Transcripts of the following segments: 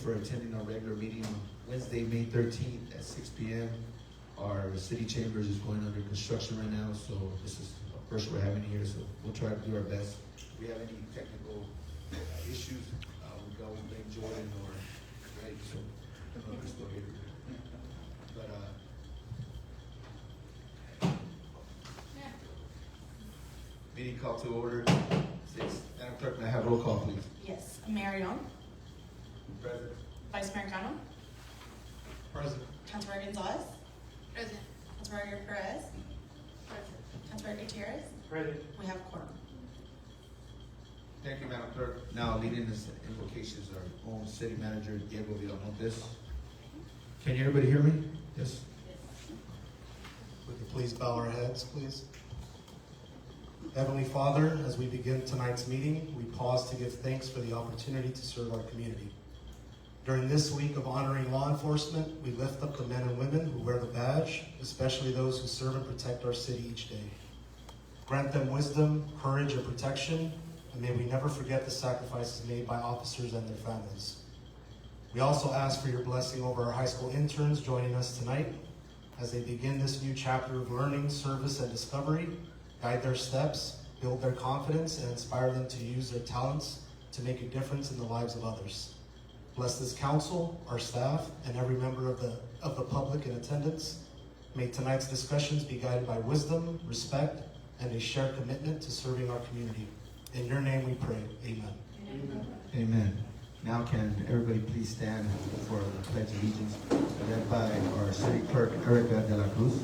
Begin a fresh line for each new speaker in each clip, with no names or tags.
for attending our regular meeting on Wednesday, May 13th at 6 p.m. Our city chambers is going under construction right now, so this is the first we're having here, so we'll try to do our best. If we have any technical issues, we'll go and blame Jordan or Greg, so we're still here. But, meeting call to order. 6. Madam Clerk, may I have roll call, please?
Yes. Marion.
Present.
Vice Mayor Cano.
Present.
Councilmember Gonzalez.
Present.
Councilmember Perez.
Present.
Councilmember Gutierrez.
Present.
We have a quorum.
Thank you, Madam Clerk. Now, leading this invocation is our own city manager, Diego Villalobos. Can everybody hear me? Yes?
We could please bow our heads, please. Heavenly Father, as we begin tonight's meeting, we pause to give thanks for the opportunity to serve our community. During this week of honoring law enforcement, we lift up the men and women who wear the badge, especially those who serve and protect our city each day. Grant them wisdom, courage, and protection, and may we never forget the sacrifices made by officers and their families. We also ask for your blessing over our high school interns joining us tonight as they begin this new chapter of learning, service, and discovery. Guide their steps, build their confidence, and inspire them to use their talents to make a difference in the lives of others. Bless this council, our staff, and every member of the public in attendance. May tonight's discussions be guided by wisdom, respect, and a shared commitment to serving our community. In your name we pray. Amen.
Amen. Amen. Now can everybody please stand for the Pledge of Allegiance, led by our city clerk, Erica de la Cruz.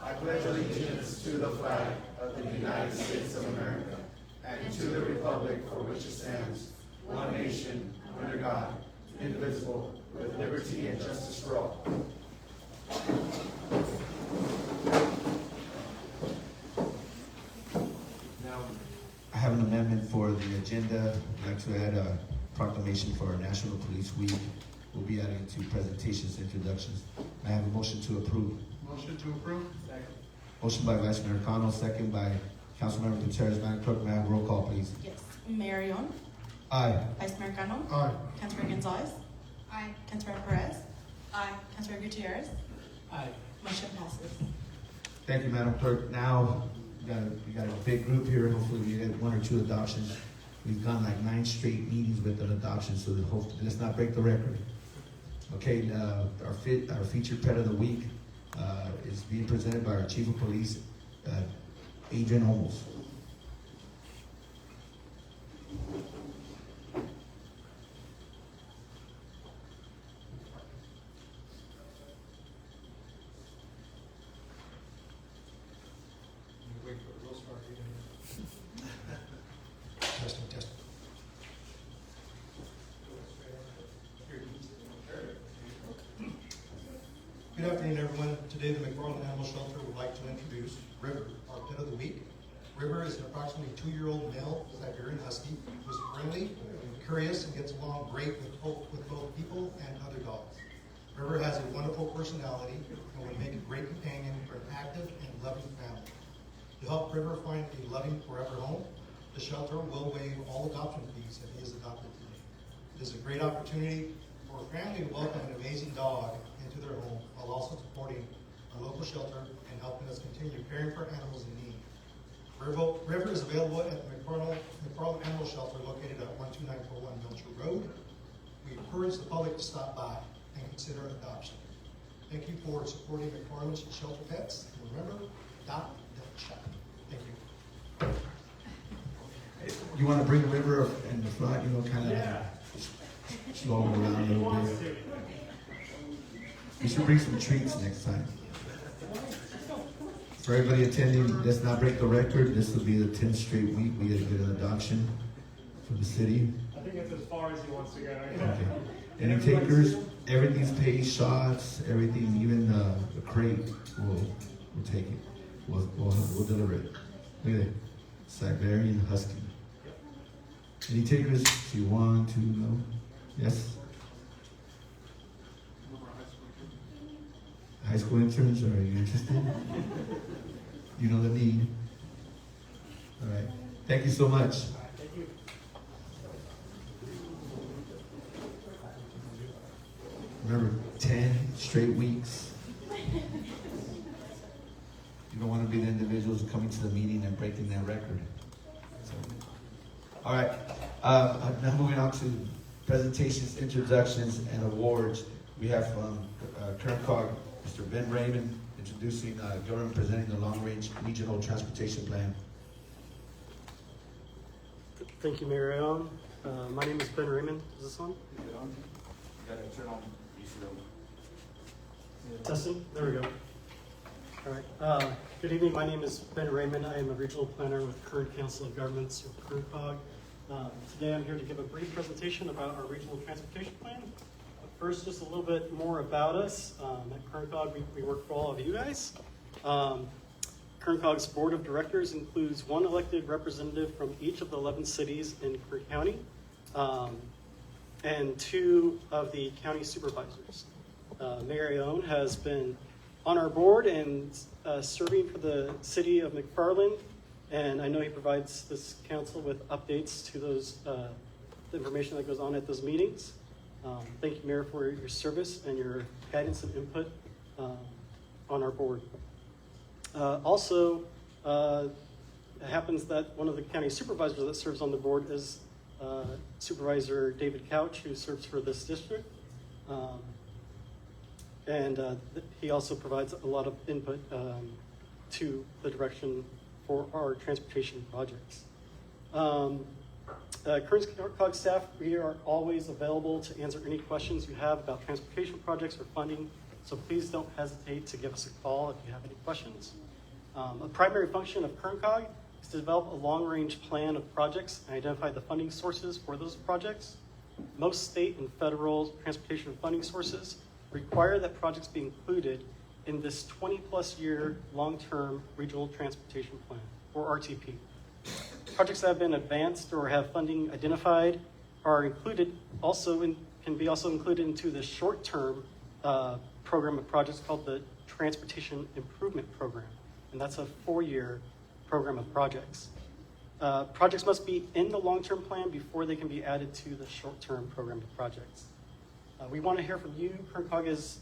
I pledge allegiance to the flag of the United States of America and to the republic for which it stands, one nation, under God, indivisible, with liberty and justice for all.
Now, I have an amendment for the agenda. I'd like to add a proclamation for our National Police Week. We'll be adding to presentations, introductions. I have a motion to approve.
Motion to approve. Second.
Motion by Vice Mayor Cano, second by Councilmember Gutierrez. Madam Clerk, may I have a roll call, please?
Yes. Marion.
Aye.
Vice Mayor Cano.
Aye.
Councilmember Gonzalez.
Aye.
Councilmember Perez.
Aye.
Councilmember Gutierrez.
Aye.
Motion passes.
Thank you, Madam Clerk. Now, we got a big group here. Hopefully we get 1 or 2 adoptions. We've gone like 9 straight meetings with an adoption, so hopefully let's not break the record. Okay, our featured pet of the week is being presented by our Chief of Police, Adrian Olmos.
Testing. Good afternoon, everyone. Today, the McFarland Animal Shelter would like to introduce River, our pet of the week. River is an approximately 2-year-old male Siberian Husky who is friendly, curious, and gets along great with both people and other dogs. River has a wonderful personality and would make a great companion for an active and loving family. To help River find a loving forever home, the shelter will waive all adoption fees if he is adopted today. It is a great opportunity for a family to welcome an amazing dog into their home while also supporting our local shelter and helping us continue caring for animals in need. River is available at the McFarland Animal Shelter located at 12941 Milcher Road. We encourage the public to stop by and consider adoption. Thank you for supporting McFarland's Shelter Pets. And remember, adopt, don't shop. Thank you.
You want to bring the River in the front, kind of slow him around a little bit. We should bring some treats next time. For everybody attending, let's not break the record. This will be the 10th straight week we get an adoption from the city.
I think it's as far as he wants to go.
Okay. Any takers? Everything's paid, shots, everything, even the crate, we'll take it. We'll deliver it. Look at that. Siberian Husky. Any takers? Do you want to know? Yes? High school interns, are you interested? You know the need. All right. Thank you so much.
Thank you.
Remember, 10 straight weeks. You don't want to be the individuals coming to the meeting and breaking that record. So, all right. Now moving on to presentations, introductions, and awards. We have from Kern Cog, Mr. Ben Raymond, introducing government presenting the long-range regional transportation plan.
Thank you, Mayor Allen. My name is Ben Raymond. Is this on?
You gotta turn on
Testing? There we go. All right. Good evening. My name is Ben Raymond. I am a regional planner with Kern Council of Governments, or Kern Cog. Today I'm here to give a brief presentation about our regional transportation plan. But first, just a little bit more about us. At Kern Cog, we work for all of you guys. Kern Cog's board of directors includes one elected representative from each of the 11 cities in Kern County, and 2 of the county supervisors. Mayor Ione has been on our board and serving for the city of McFarland, and I know he provides this council with updates to those the information that goes on at those meetings. Thank you, Mayor, for your service and your guidance and input on our board. Also, it happens that one of the county supervisors that serves on the board is Supervisor David Couch, who serves for this district. He also provides a lot of input to the direction for our transportation projects. Kern Cog staff, we are always available to answer any questions you have about transportation projects or funding, so please don't hesitate to give us a call if you have any questions. A primary function of Kern Cog is to develop a long-range plan of projects and identify the funding sources for those projects. Most state and federal transportation funding sources require that projects be included in this 20-plus year long-term regional transportation plan, or RTP. Projects that have been advanced or have funding identified are included can be also included into the short-term program of projects called the Transportation Improvement Program, and that's a 4-year program of projects. Projects must be in the long-term plan before they can be added to the short-term program of projects. We want to hear from you. Kern Cog is,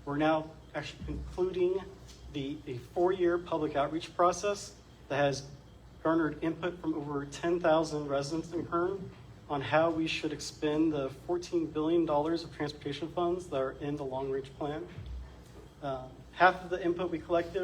we're now actually concluding a 4-year public outreach process that has garnered input from over 10,000 residents in Kern on how we should expend the $14 billion of transportation funds that are in the long-range plan. Half of the input we collected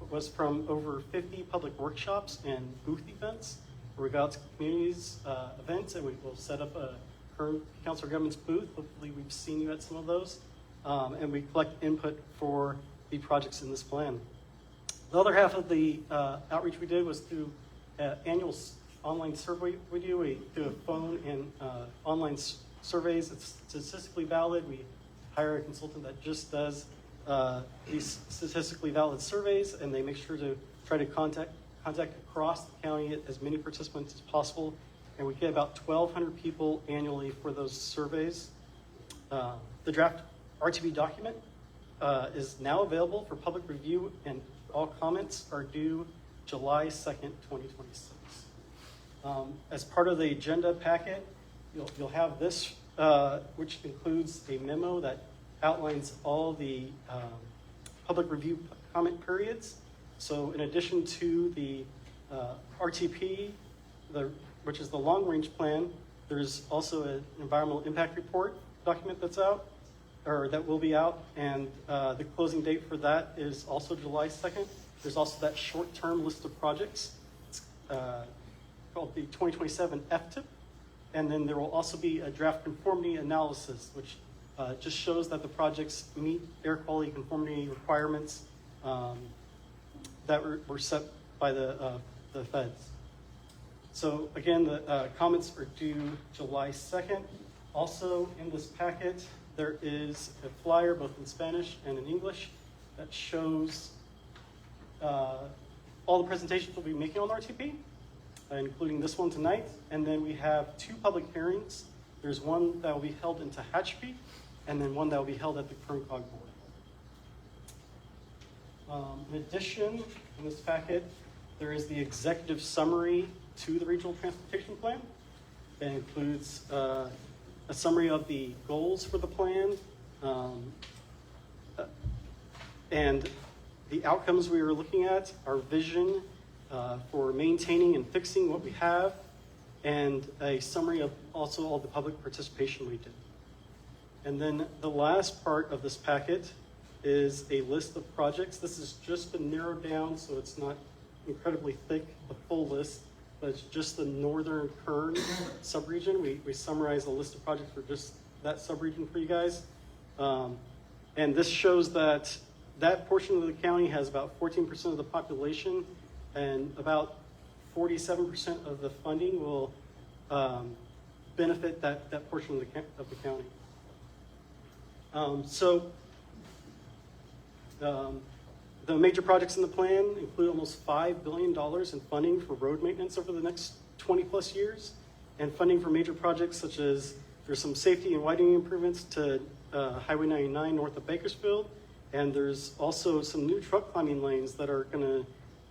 was from over 50 public workshops and booth events, where we go out to communities events, and we will set up a Kern Council of Governments booth. Hopefully we've seen you at some of those. And we collect input for the projects in this plan. The other half of the outreach we did was through annual online survey we do. We do a phone and online surveys. It's statistically valid. We hire a consultant that just does these statistically valid surveys, and they make sure to try to contact across the county as many participants as possible. And we get about 1,200 people annually for those surveys. The draft RTP document is now available for public review, and all comments are due July 2nd, 2026. As part of the agenda packet, you'll have this, which includes a memo that outlines all the public review comment periods. So in addition to the RTP, which is the long-range plan, there's also an environmental impact report document that's out, or that will be out, and the closing date for that is also July 2nd. There's also that short-term list of projects. It's called the 2027 FTIP, and then there will also be a draft conformity analysis, which just shows that the projects meet air quality conformity requirements that were set by the feds. So again, the comments are due July 2nd. Also in this packet, there is a flyer both in Spanish and in English that shows all the presentations we'll be making on RTP, including this one tonight. And then we have 2 public hearings. There's one that will be held in Tehachapi, and then one that will be held at the Kern Cog board. In addition, in this packet, there is the executive summary to the regional transportation plan. That includes a summary of the goals for the plan and the outcomes we were looking at, our vision for maintaining and fixing what we have, and a summary of also all the public participation we did. And then the last part of this packet is a list of projects. This has just been narrowed down, so it's not incredibly thick, the full list, but it's just the northern Kern subregion. We summarize a list of projects for just that subregion for you guys. And this shows that that portion of the county has about 14% of the population, and about 47% of the funding will benefit that portion of the county. The major projects in the plan include almost $5 billion in funding for road maintenance over the next 20 plus years, and funding for major projects such as there's some safety and widening improvements to Highway 99 north of Bakersfield, and there's also some new truck climbing lanes that are going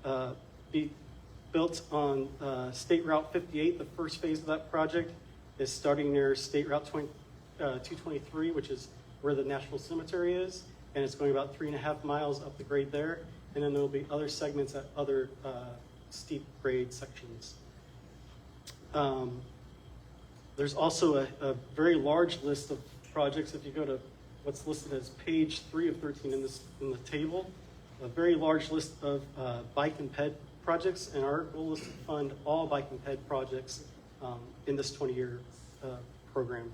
to be built on State Route 58. The first phase of that project is starting near State Route 223, which is where the National Cemetery is, and it's going about 3.5 miles up the grade there. And then there'll be other segments at other steep grade sections. There's also a very large list of projects. If you go to what's listed as page 3 of 13 in the table, a very large list of bike and ped projects, and our goal is to fund all bike and ped projects in this 20-year program.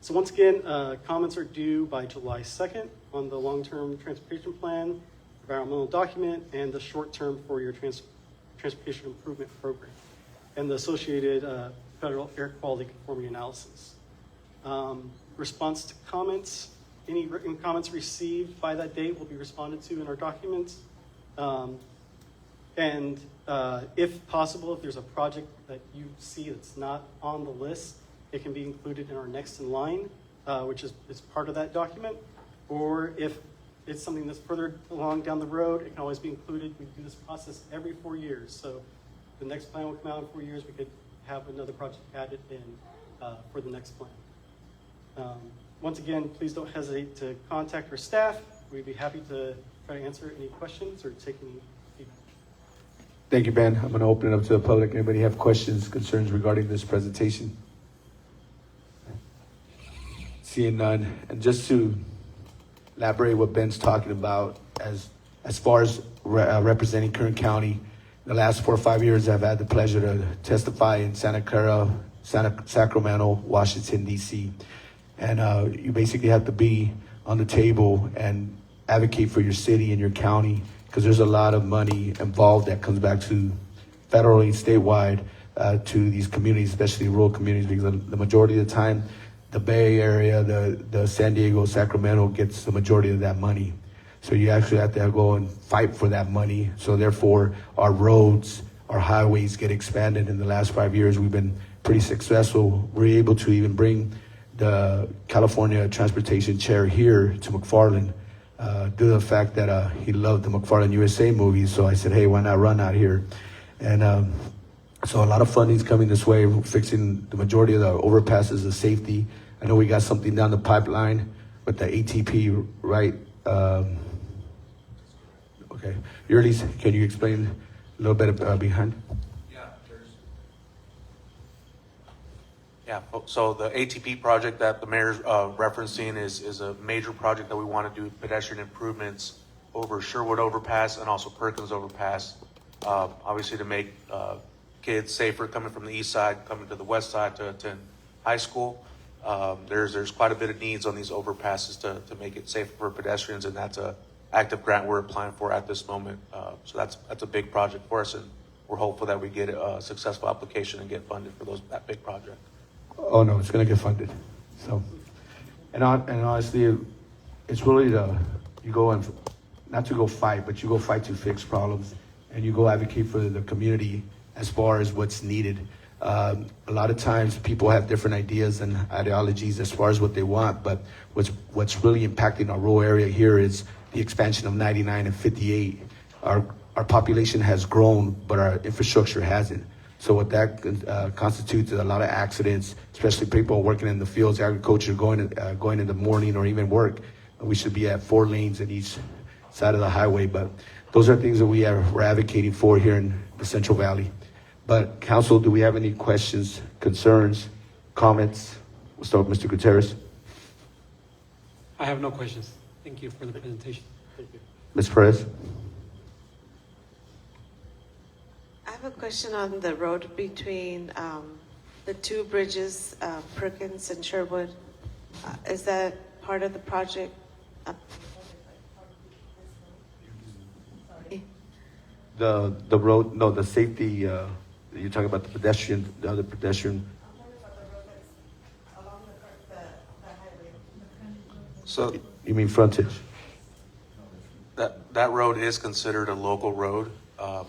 So once again, comments are due by July 2nd on the long-term transportation plan, environmental document, and the short-term for your transportation improvement program, and the associated federal air quality conformity analysis. Response to comments, any written comments received by that date will be responded to in our documents. If possible, if there's a project that you see that's not on the list, it can be included in our next in line, which is part of that document. Or if it's something that's further along down the road, it can always be included. We do this process every 4 years. So the next plan will come out in 4 years. We could have another project added in for the next plan. Once again, please don't hesitate to contact our staff. We'd be happy to try to answer any questions or take any feedback.
Thank you, Ben. I'm going to open it up to the public. Anybody have questions, concerns regarding this presentation? Seeing none. And just to elaborate what Ben's talking about, as far as representing Kern County, the last 4 or 5 years I've had the pleasure to testify in Santa Clara, Sacramento, Washington, D.C. And you basically have to be on the table and advocate for your city and your county, because there's a lot of money involved that comes back to federally, statewide, to these communities, especially rural communities, because the majority of the time, the Bay Area, the San Diego, Sacramento gets the majority of that money. So you actually have to go and fight for that money. So therefore, our roads, our highways get expanded. In the last 5 years, we've been pretty successful. We're able to even bring the California Transportation Chair here to McFarland, due to the fact that he loved the McFarland USA movies. So I said, hey, why not run out here? And so a lot of funding's coming this way. We're fixing the majority of the overpasses, the safety. I know we got something down the pipeline with the ATP, right? Okay. Yurlis, can you explain a little bit behind?
Yeah, so the ATP project that the mayor's referencing is a major project that we want to do pedestrian improvements over Sherwood Overpass and also Perkins Overpass, obviously to make kids safer coming from the east side, coming to the west side to attend high school. There's quite a bit of needs on these overpasses to make it safer for pedestrians, and that's an active grant we're applying for at this moment. So that's a big project for us, and we're hopeful that we get a successful application and get funded for that big project.
Oh no, it's going to get funded. So, and honestly, it's really you go and not to go fight, but you go fight to fix problems, and you go advocate for the community as far as what's needed. A lot of times people have different ideas and ideologies as far as what they want, but what's really impacting our rural area here is the expansion of 99 and 58. Our population has grown, but our infrastructure hasn't.
So what that constitutes is a lot of accidents, especially people working in the fields, agriculture, going in the morning or even work. We should be at 4 lanes in each side of the highway. But those are things that we're advocating for here in the Central Valley. But council, do we have any questions, concerns, comments? We'll start with Mr. Gutierrez.
I have no questions. Thank you for the presentation.
Thank you.
Ms. Perez?
I have a question on the road between the 2 bridges, Perkins and Sherwood. Is that part of the project?
The road, no, the safety, you're talking about the other pedestrian.
So
You mean frontage?
that road is considered a local road,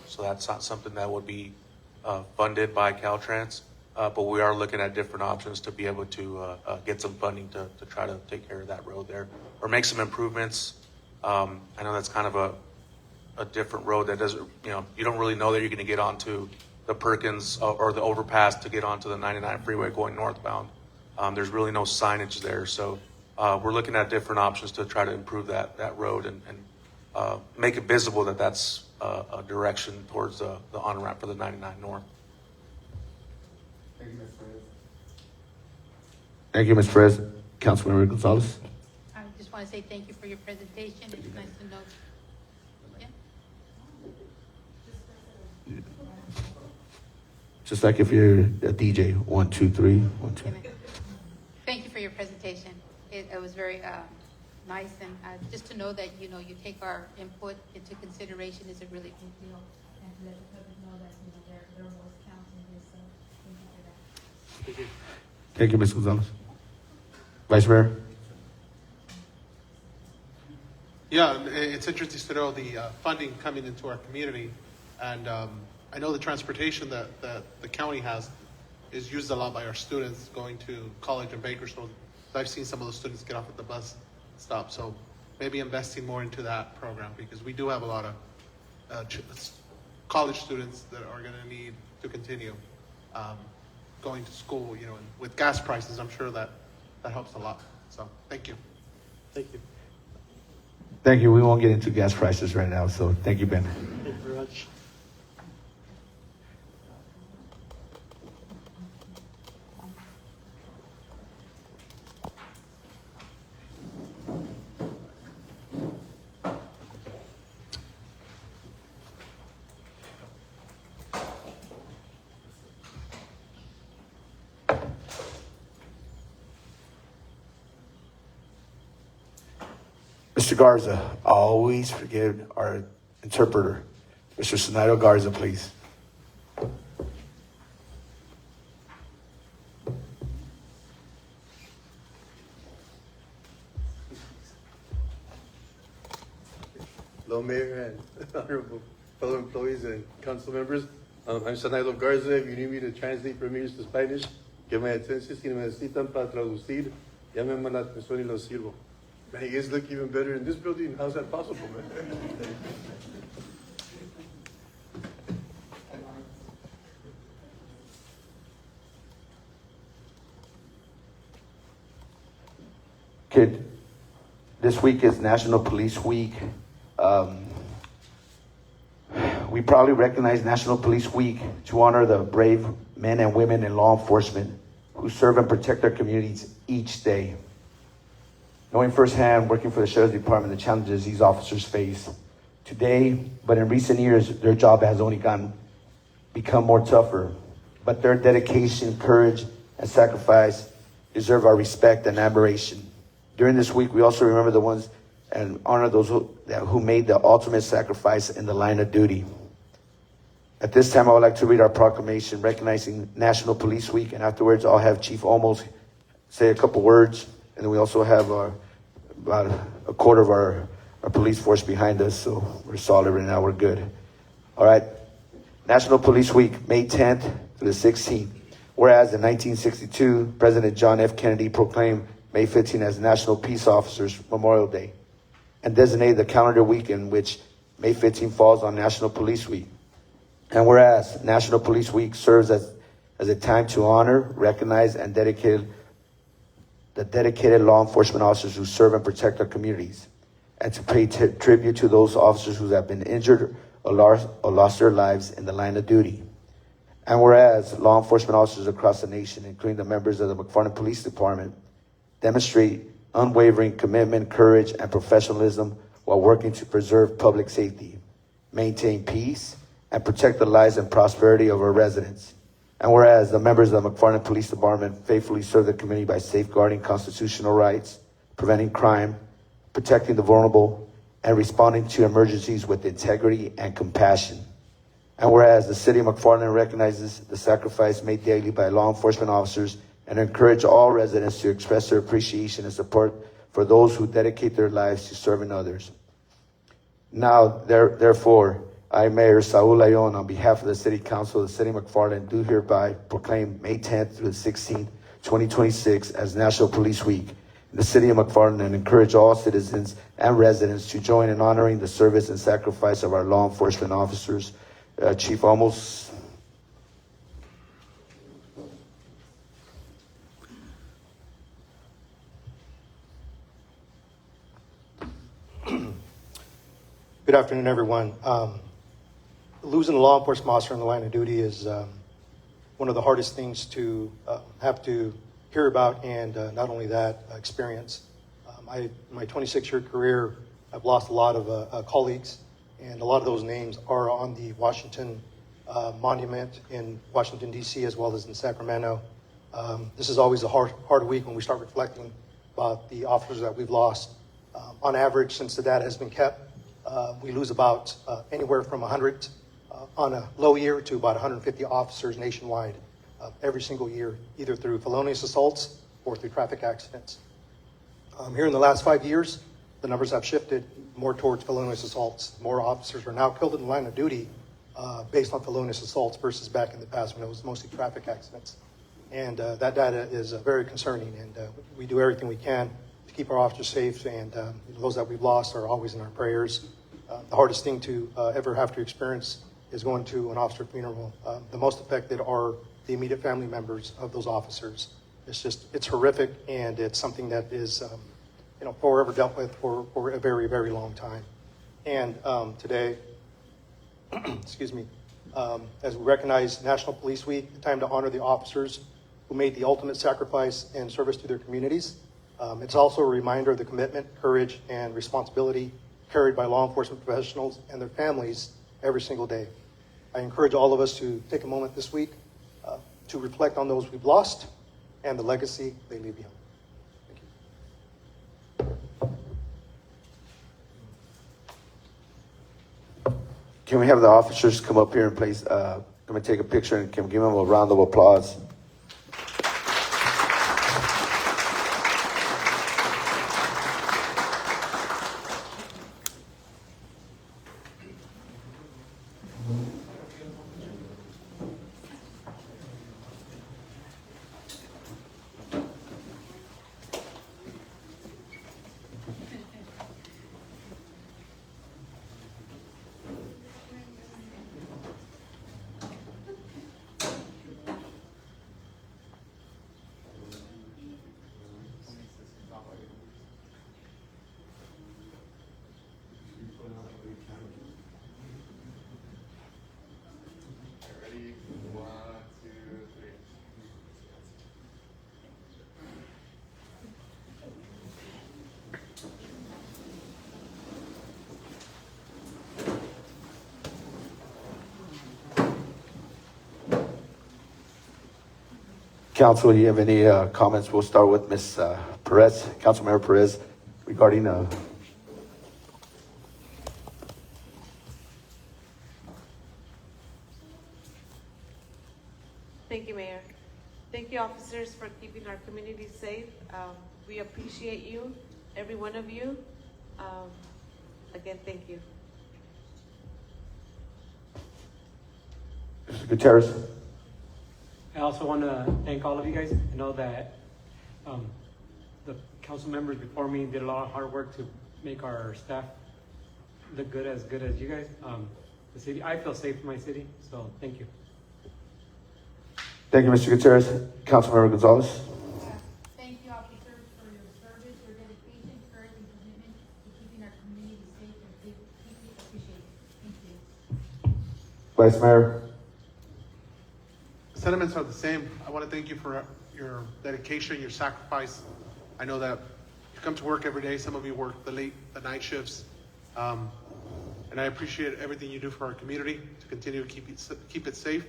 so that's not something that would be funded by Caltrans. But we are looking at different options to be able to get some funding to try to take care of that road there or make some improvements. I know that's kind of a different road that doesn't, you don't really know that you're going to get onto the Perkins or the overpass to get onto the 99 freeway going northbound. There's really no signage there. So we're looking at different options to try to improve that road and make it visible that that's a direction towards the on-ramp for the 99 north.
Thank you, Ms. Perez.
Thank you, Ms. Perez. Councilmember Gonzalez?
I just want to say thank you for your presentation. It's nice to know. Yeah.
Just like if you're a DJ, 1, 2, 3, 1, 2.
Thank you for your presentation. It was very nice, and just to know that you take our input into consideration is a really big deal, and to let the public know that their voice counts in this. So thank you for that.
Thank you.
Thank you, Ms. Gonzalez. Vice Mayor?
Yeah, it's interesting to know the funding coming into our community, and I know the transportation that the county has is used a lot by our students going to college in Bakersfield. So I've seen some of those students get off at the bus stop, so maybe investing more into that program, because we do have a lot of college students that are going to need to continue going to school. And with gas prices, I'm sure that helps a lot. So thank you.
Thank you.
Thank you. We won't get into gas prices right now, so thank you, Ben.
Thank you very much.
Mr. Garza, always forget our interpreter. Mr. Sinido Garza, please.
Hello, Mayor and honorable fellow employees and council members. I'm Sanailo Garza. If you need me to translate from English to Spanish, que me atención si me necesitan para traducir, llámenme la atención y lo sirvo. Man, you guys look even better in this building. How's that possible, man?
Kid, this week is National Police Week. We proudly recognize National Police Week to honor the brave men and women in law enforcement who serve and protect our communities each day. Knowing firsthand, working for the Sheriff's Department, the challenges these officers face today, but in recent years, their job has only become more tougher. But their dedication, courage, and sacrifice deserve our respect and admiration. During this week, we also remember the ones and honor those who made the ultimate sacrifice in the line of duty. At this time, I would like to read our proclamation recognizing National Police Week, and afterwards I'll have Chief Olmos say a couple words, and then we also have about a quarter of our police force behind us, so we're solid right now, we're good. All right, National Police Week, May 10th to the 16th. Whereas in 1962, President John F. Kennedy proclaimed May 15th as National Peace Officers Memorial Day and designated the calendar week in which May 15th falls on National Police Week. And whereas National Police Week serves as a time to honor, recognize, and dedicate the dedicated law enforcement officers who serve and protect our communities, and to pay tribute to those officers who have been injured or lost their lives in the line of duty. And whereas law enforcement officers across the nation, including the members of the McFarland Police Department, demonstrate unwavering commitment, courage, and professionalism while working to preserve public safety, maintain peace, and protect the lives and prosperity of our residents. And whereas the members of the McFarland Police Department faithfully serve the community by safeguarding constitutional rights, preventing crime, protecting the vulnerable, and responding to emergencies with integrity and compassion. And whereas the city of McFarland recognizes the sacrifice made daily by law enforcement officers and encourage all residents to express their appreciation and support for those who dedicate their lives to serving others. Now, therefore, I, Mayor Saul Ayon, on behalf of the City Council of the City of McFarland, do hereby proclaim May 10th through the 16th, 2026 as National Police Week in the City of McFarland and encourage all citizens and residents to join in honoring the service and sacrifice of our law enforcement officers. Chief Olmos.
Good afternoon, everyone. Losing a law enforcement officer in the line of duty is one of the hardest things to have to hear about, and not only that, experience. My 26-year career, I've lost a lot of colleagues, and a lot of those names are on the Washington Monument in Washington, D.C., as well as in Sacramento. This is always a hard week when we start reflecting about the officers that we've lost. On average, since the data has been kept, we lose about anywhere from 100 on a low year to about 150 officers nationwide every single year, either through felonious assaults or through traffic accidents. Here in the last 5 years, the numbers have shifted more towards felonious assaults. More officers are now killed in the line of duty based on felonious assaults versus back in the past when it was mostly traffic accidents. And that data is very concerning, and we do everything we can to keep our officers safe, and those that we've lost are always in our prayers. The hardest thing to ever have to experience is going to an officer funeral. The most affected are the immediate family members of those officers. It's horrific, and it's something that is forever dealt with for a very, very long time. And today, excuse me, as we recognize National Police Week, a time to honor the officers who made the ultimate sacrifice in service to their communities. It's also a reminder of the commitment, courage, and responsibility carried by law enforcement professionals and their families every single day. I encourage all of us to take a moment this week to reflect on those we've lost and the legacy they leave behind.
Can we have the officers come up here and please come and take a picture, and can we give them a round of applause? Council, do you have any comments? We'll start with Ms. Perez, Councilmember Perez, regarding
Thank you, Mayor. Thank you, officers, for keeping our community safe. We appreciate you, every one of you. Again, thank you.
Mr. Gutierrez.
I also want to thank all of you guys. I know that the council members before me did a lot of hard work to make our staff look good as you guys. the city. I feel safe in my city, so thank you.
Thank you, Mr. Gutierrez. Councilmember Gonzalez.
Thank you, officers, for your service, your dedication, courage, and commitment to keeping our community safe and deeply appreciated. Thank you.
Vice Mayor.
Sentiments are the same. I want to thank you for your dedication, your sacrifice. I know that you come to work every day. Some of you work the night shifts. And I appreciate everything you do for our community to continue to keep it safe.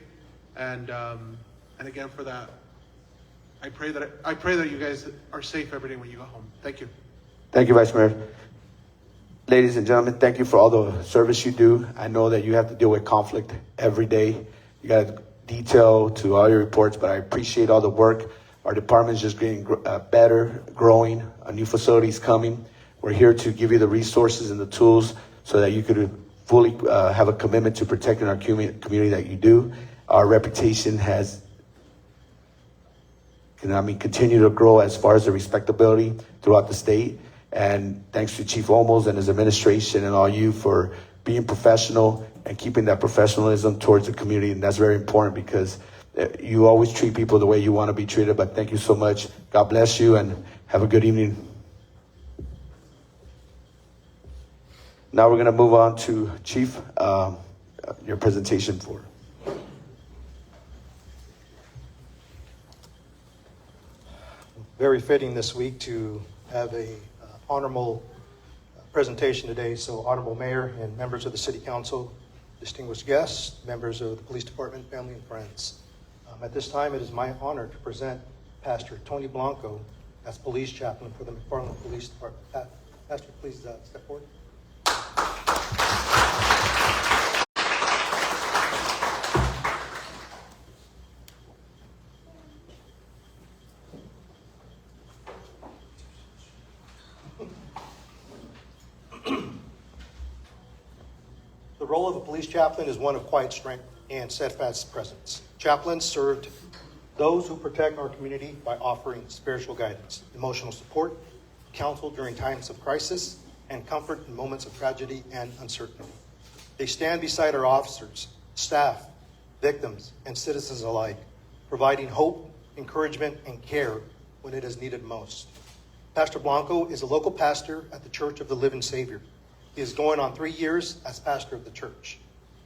And again, for that, I pray that you guys are safe every day when you go home. Thank you.
Thank you, Vice Mayor. Ladies and gentlemen, thank you for all the service you do. I know that you have to deal with conflict every day. You got detail to all your reports, but I appreciate all the work. Our department's just getting better, growing. A new facility is coming. We're here to give you the resources and the tools so that you could fully have a commitment to protecting our community that you do. Our reputation has continue to grow as far as the respectability throughout the state. And thanks to Chief Olmos and his administration and all you for being professional and keeping that professionalism towards the community. And that's very important because you always treat people the way you want to be treated. But thank you so much. God bless you and have a good evening. Now we're going to move on to Chief, your presentation for.
Very fitting this week to have a honorable presentation today. So Honorable Mayor and members of the City Council, distinguished guests, members of the Police Department, family and friends. At this time, it is my honor to present Pastor Tony Blanco as Police Chaplain for the McFarland Police Department. Pastor, please step forward. The role of a police chaplain is one of quiet strength and steadfast presence. Chaplains served those who protect our community by offering spiritual guidance, emotional support, counsel during times of crisis, and comfort in moments of tragedy and uncertainty. They stand beside our officers, staff, victims, and citizens alike, providing hope, encouragement, and care when it is needed most. Pastor Blanco is a local pastor at the Church of the Living Savior. He is going on 3 years as pastor of the church.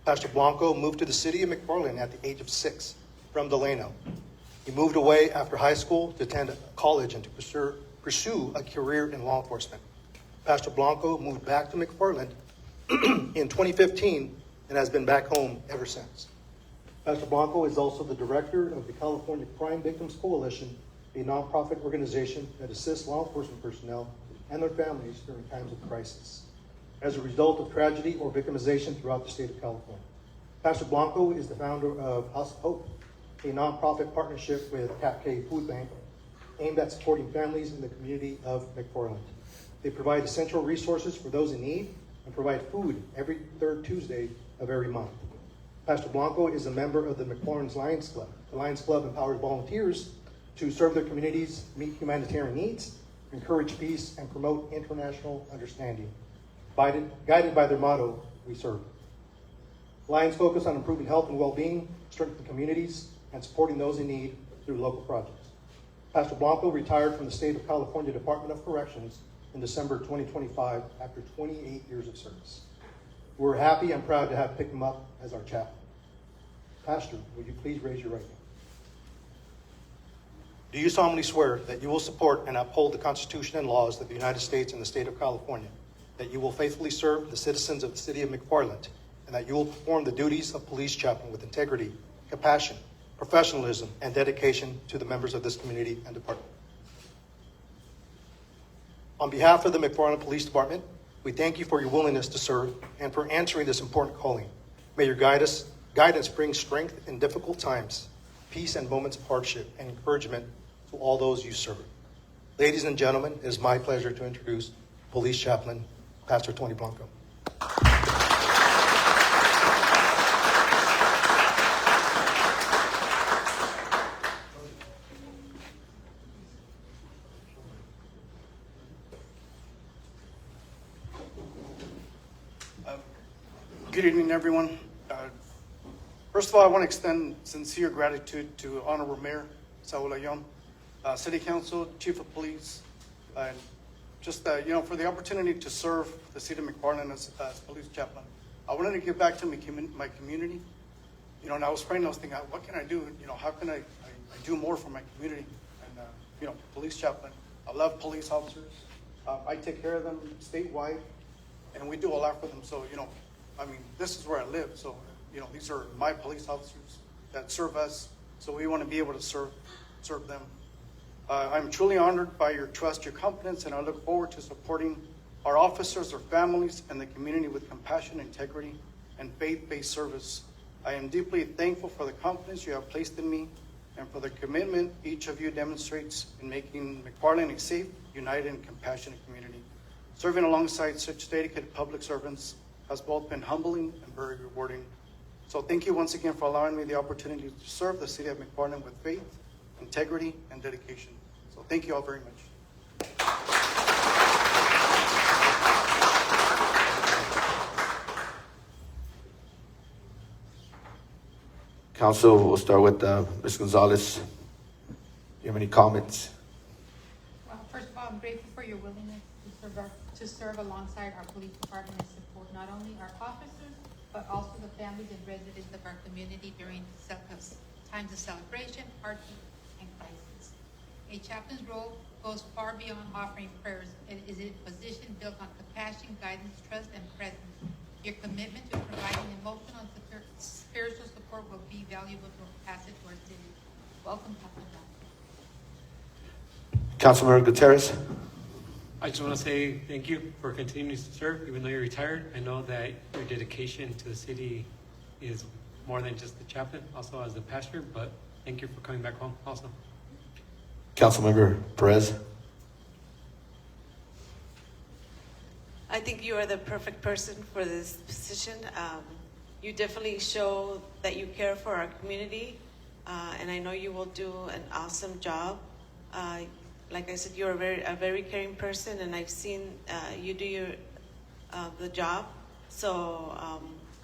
Pastor Blanco moved to the city of McFarland at the age of 6 from Delano. He moved away after high school to attend college and to pursue a career in law enforcement. Pastor Blanco moved back to McFarland in 2015 and has been back home ever since. Pastor Blanco is also the director of the California Crime Victims Coalition, a nonprofit organization that assists law enforcement personnel and their families during times of crisis as a result of tragedy or victimization throughout the state of California. Pastor Blanco is the founder of House of Hope, a nonprofit partnership with Cap K Food Bank aimed at supporting families in the community of McFarland. They provide essential resources for those in need and provide food every third Tuesday of every month. Pastor Blanco is a member of the McFarland's Lions Club. The Lions Club empowers volunteers to serve their communities, meet humanitarian needs, encourage peace, and promote international understanding. Guided by their motto, we serve. Lions focus on improving health and well-being, strengthening communities, and supporting those in need through local projects. Pastor Blanco retired from the State of California Department of Corrections in December 2025 after 28 years of service. We're happy and proud to have picked him up as our chaplain. Pastor, would you please raise your right hand? Do you solemnly swear that you will support and uphold the Constitution and laws of the United States and the State of California, that you will faithfully serve the citizens of the city of McFarland, and that you will perform the duties of police chaplain with integrity, compassion, professionalism, and dedication to the members of this community and department? On behalf of the McFarland Police Department, we thank you for your willingness to serve and for answering this important calling. May your guidance bring strength in difficult times, peace in moments of hardship, and encouragement to all those you serve. Ladies and gentlemen, it is my pleasure to introduce Police Chaplain Pastor Tony Blanco.
Good evening, everyone.
First of all, I want to extend sincere gratitude to Honorable Mayor Saul Ayón, City Council, Chief of Police, and just for the opportunity to serve the city of McFarland as police chaplain. I wanted to give back to my community. And I was praying, I was thinking, what can I do? How can I do more for my community? And police chaplain. I love police officers. I take care of them statewide, and we do a lot for them. So this is where I live. So these are my police officers that serve us. So we want to be able to serve them. I'm truly honored by your trust, your confidence, and I look forward to supporting our officers, their families, and the community with compassion, integrity, and faith-based service. I am deeply thankful for the confidence you have placed in me and for the commitment each of you demonstrates in making McFarland a safe, united, and compassionate community. Serving alongside such dedicated public servants has both been humbling and very rewarding. So thank you once again for allowing me the opportunity to serve the city of McFarland with faith, integrity, and dedication. So thank you all very much.
Council, we'll start with Ms. Gonzalez. Do you have any comments?
Well, first of all, I'm grateful for your willingness to serve alongside our police department and support not only our officers, but also the families and residents of our community during times of celebration, hardship, and crisis. A chaplain's role goes far beyond offering prayers. It is a position built on compassion, guidance, trust, and presence. Your commitment to providing emotional and spiritual support will be valuable to pass it to our city. Welcome, Captain John.
Councilmember Gutierrez.
I just want to say thank you for continuing to serve, even though you're retired. I know that your dedication to the city is more than just the chaplain, also as the pastor, but thank you for coming back home also.
Councilmember Perez.
I think you are the perfect person for this position. You definitely show that you care for our community, and I know you will do an awesome job. Like I said, you're a very caring person, and I've seen you do the job. So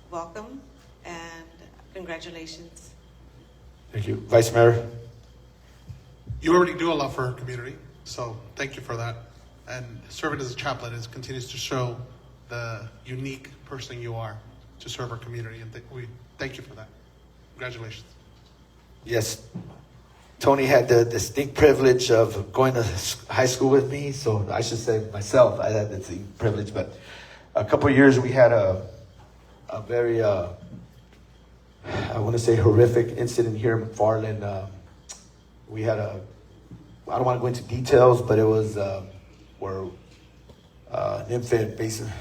welcome and congratulations.
Thank you. Vice Mayor.
You already do a lot for our community, so thank you for that. And serving as a chaplain continues to show the unique person you are to serve our community, and we thank you for that. Congratulations.
Yes. Tony had the distinct privilege of going to high school with me, so I should say myself, I had the distinct privilege, but a couple of years we had a very, I want to say horrific incident here in McFarland. We had I don't want to go into details, but it was where an infant basically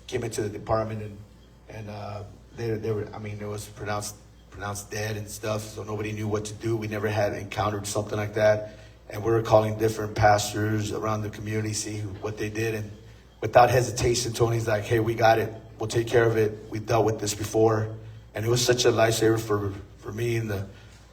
came into the department and they were, it was pronounced dead and stuff, so nobody knew what to do. We never had encountered something like that, and we were calling different pastors around the community, see what they did, and without hesitation, Tony's like, hey, we got it, we'll take care of it, we've dealt with this before. And it was such a lifesaver for me and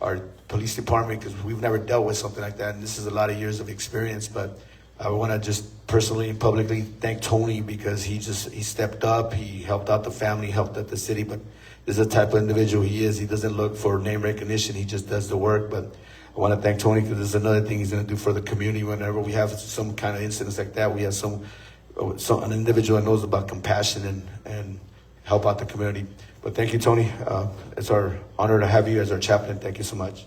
our police department, because we've never dealt with something like that, and this is a lot of years of experience. But I want to just personally and publicly thank Tony, because he stepped up, he helped out the family, helped out the city. But this is the type of individual he is. He doesn't look for name recognition, he just does the work. But I want to thank Tony, because there's another thing he's going to do for the community. Whenever we have some kind of incidents like that, we have an individual that knows about compassion and help out the community. But thank you, Tony. It's our honor to have you as our chaplain. Thank you so much.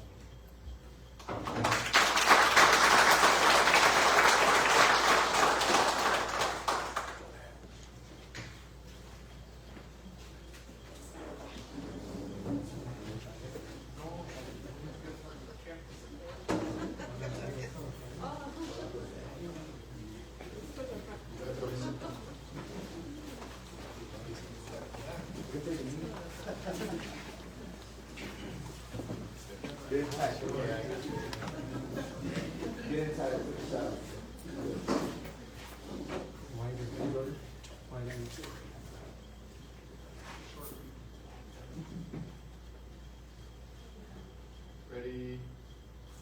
Ready?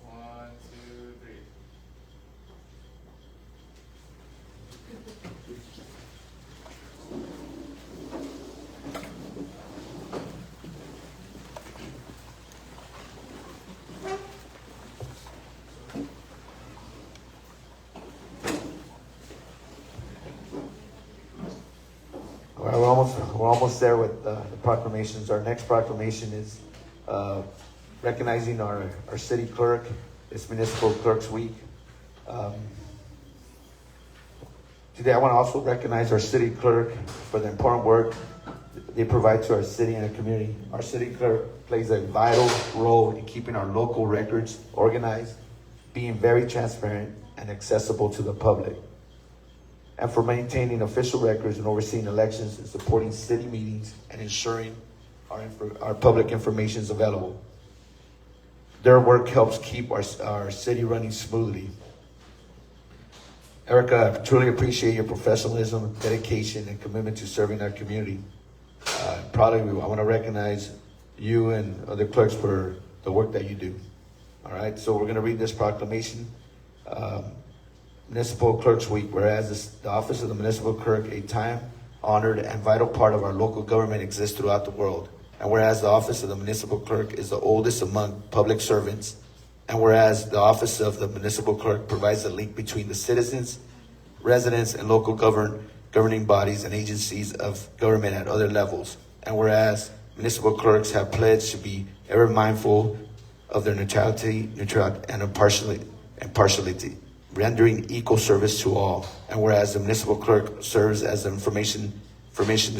1, 2, 3.
we're almost there with the proclamations. Our next proclamation is recognizing our city clerk. It's Municipal Clerks Week. Today I want to also recognize our city clerk for the important work they provide to our city and our community. Our city clerk plays a vital role in keeping our local records organized, being very transparent and accessible to the public, and for maintaining official records and overseeing elections and supporting city meetings and ensuring our public information is available. Their work helps keep our city running smoothly. Erica, I truly appreciate your professionalism, dedication, and commitment to serving our community. Proud of you. I want to recognize you and other clerks for the work that you do. All right, so we're going to read this proclamation. Municipal Clerks Week, whereas the office of the municipal clerk, a time-honored and vital part of our local government, exists throughout the world. And whereas the office of the municipal clerk is the oldest among public servants, and whereas the office of the municipal clerk provides the link between the citizens, residents, and local governing bodies and agencies of government at other levels, and whereas municipal clerks have pledged to be ever mindful of their neutrality and impartiality, rendering equal service to all, and whereas the municipal clerk serves as an information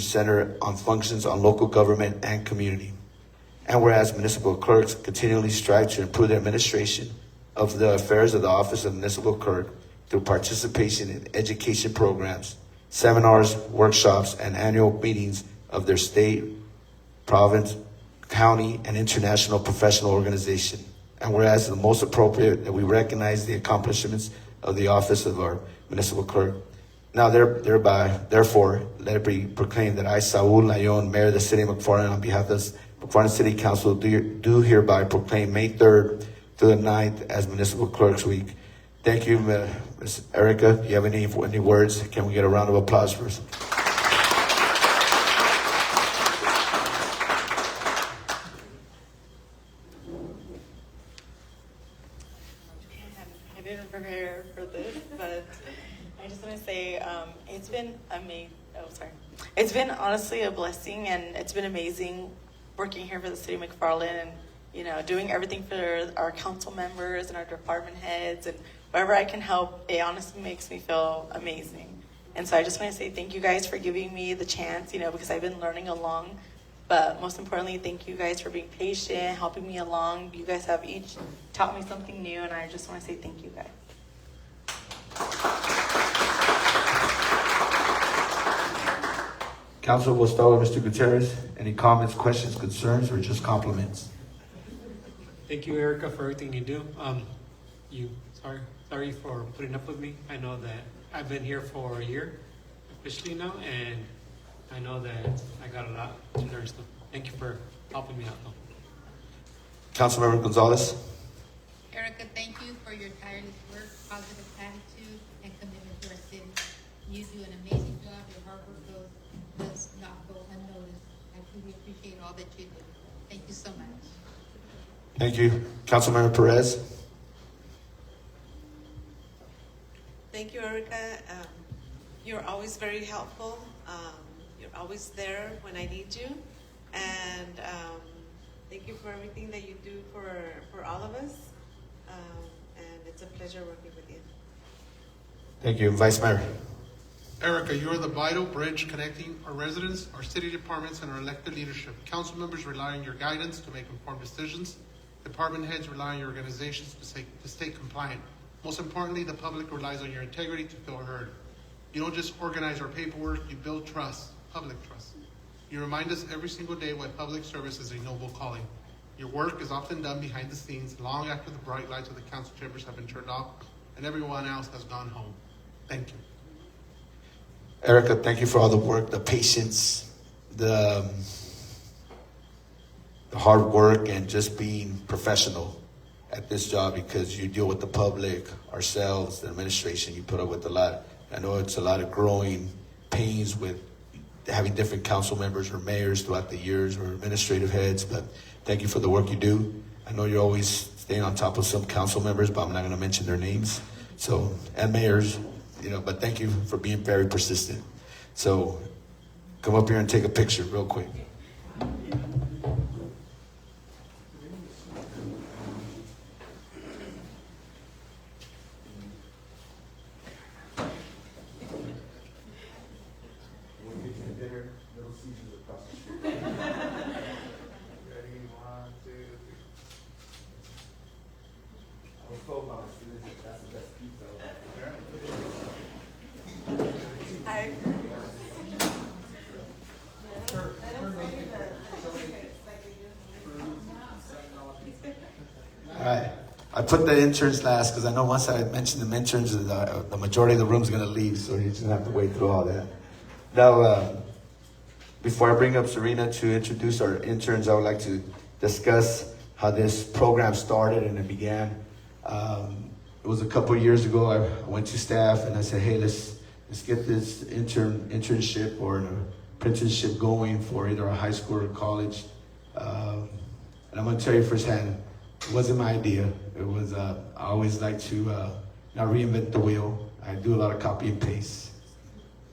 center on functions on local government and community, and whereas municipal clerks continually strive to improve their administration of the affairs of the office of municipal clerk through participation in education programs, seminars, workshops, and annual meetings of their state, province, county, and international professional organization. And whereas the most appropriate that we recognize the accomplishments of the office of our municipal clerk. Now therefore, let it be proclaimed that I, Saul Layon, Mayor of the City of McFarland, on behalf of the McFarland City Council, do hereby proclaim May 3rd to the 9th as Municipal Clerks Week. Thank you, Ms. Erica. Do you have any words? Can we get a round of applause for us?
I didn't prepare for this, but I just want to say it's been amazing. Oh, sorry. It's been honestly a blessing, and it's been amazing working here for the city of McFarland, and doing everything for our council members and our department heads, and wherever I can help. It honestly makes me feel amazing. And so I just want to say thank you guys for giving me the chance, because I've been learning along. But most importantly, thank you guys for being patient, helping me along. You guys have each taught me something new, and I just want to say thank you guys.
Council, we'll start with Mr. Gutierrez. Any comments, questions, concerns, or just compliments?
Thank you, Erica, for everything you do. Sorry for putting up with me. I know that I've been here for a year officially now, and I know that I got a lot to learn still. Thank you for helping me out, though.
Councilmember Gonzalez.
Erica, thank you for your tireless work, positive attitude, and commitment to our city. You do an amazing job. Your hard work does not go unnoticed. I truly appreciate all that you do. Thank you so much.
Thank you. Councilmember Perez.
Thank you, Erica. You're always very helpful. You're always there when I need you. And thank you for everything that you do for all of us. And it's a pleasure working with you.
Thank you. Vice Mayor.
Erica, you are the vital bridge connecting our residents, our city departments, and our elected leadership. Council members rely on your guidance to make informed decisions. Department heads rely on your organizations to stay compliant. Most importantly, the public relies on your integrity to feel heard. You don't just organize our paperwork, you build trust, public trust. You remind us every single day why public service is a noble calling. Your work is often done behind the scenes, long after the bright lights of the council chambers have been turned off and everyone else has gone home. Thank you.
Erica, thank you for all the work, the patience, the hard work, and just being professional at this job, because you deal with the public, ourselves, the administration. You put up with a lot. I know it's a lot of growing pains with having different council members or mayors throughout the years, or administrative heads, but thank you for the work you do. I know you're always staying on top of some council members, but I'm not going to mention their names. So, and mayors, but thank you for being very persistent. So, come up here and take a picture real quick. All right. I put the interns last because I know once I mention the interns, the majority of the room's going to leave, so you're just going to have to wait through all that. Now, before I bring up Serena to introduce our interns, I would like to discuss how this program started and it began. It was a couple of years ago. I went to staff and I said, hey, let's get this internship or an apprenticeship going for either a high school or college. And I'm going to tell you firsthand, it wasn't my idea. It was, I always like to not reinvent the wheel. I do a lot of copy and paste,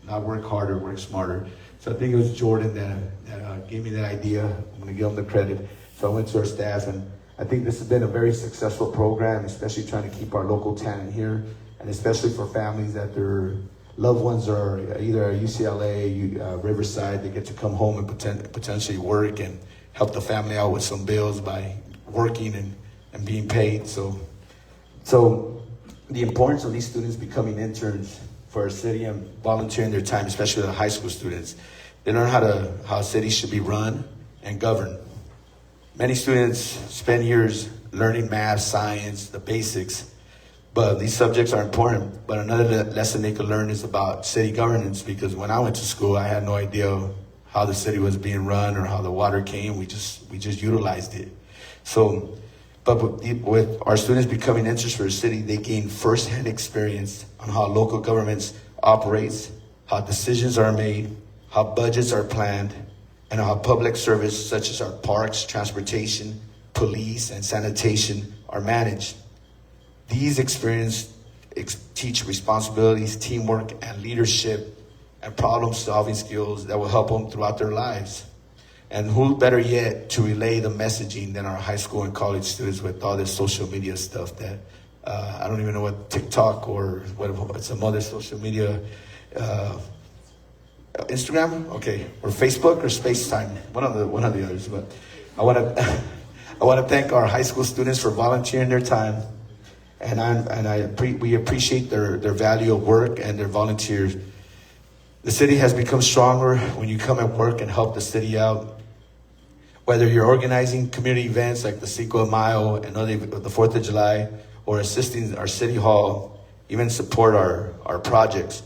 not work harder, work smarter. So I think it was Jordan that gave me that idea. I'm going to give him the credit. So I went to our staff, and I think this has been a very successful program, especially trying to keep our local talent here, and especially for families that their loved ones are either at UCLA, Riverside. They get to come home and potentially work and help the family out with some bills by working and being paid. So the importance of these students becoming interns for our city and volunteering their time, especially the high school students. They learn how cities should be run and governed. Many students spend years learning math, science, the basics, but these subjects are important. But another lesson they could learn is about city governance, because when I went to school, I had no idea how the city was being run or how the water came. We just utilized it. So, but with our students becoming interns for the city, they gain firsthand experience on how local governments operates, how decisions are made, how budgets are planned, and how public service such as our parks, transportation, police, and sanitation are managed. These experiences teach responsibilities, teamwork, and leadership, and problem-solving skills that will help them throughout their lives. And who better yet to relay the messaging than our high school and college students with all this social media stuff that I don't even know what TikTok or what some other social media, Instagram, okay, or Facebook or FaceTime, one of the others. But I want to thank our high school students for volunteering their time, and we appreciate their value of work and their volunteers. The city has become stronger when you come and work and help the city out. Whether you're organizing community events like the Cinco de Mayo and the 4th of July, or assisting our city hall, even support our projects,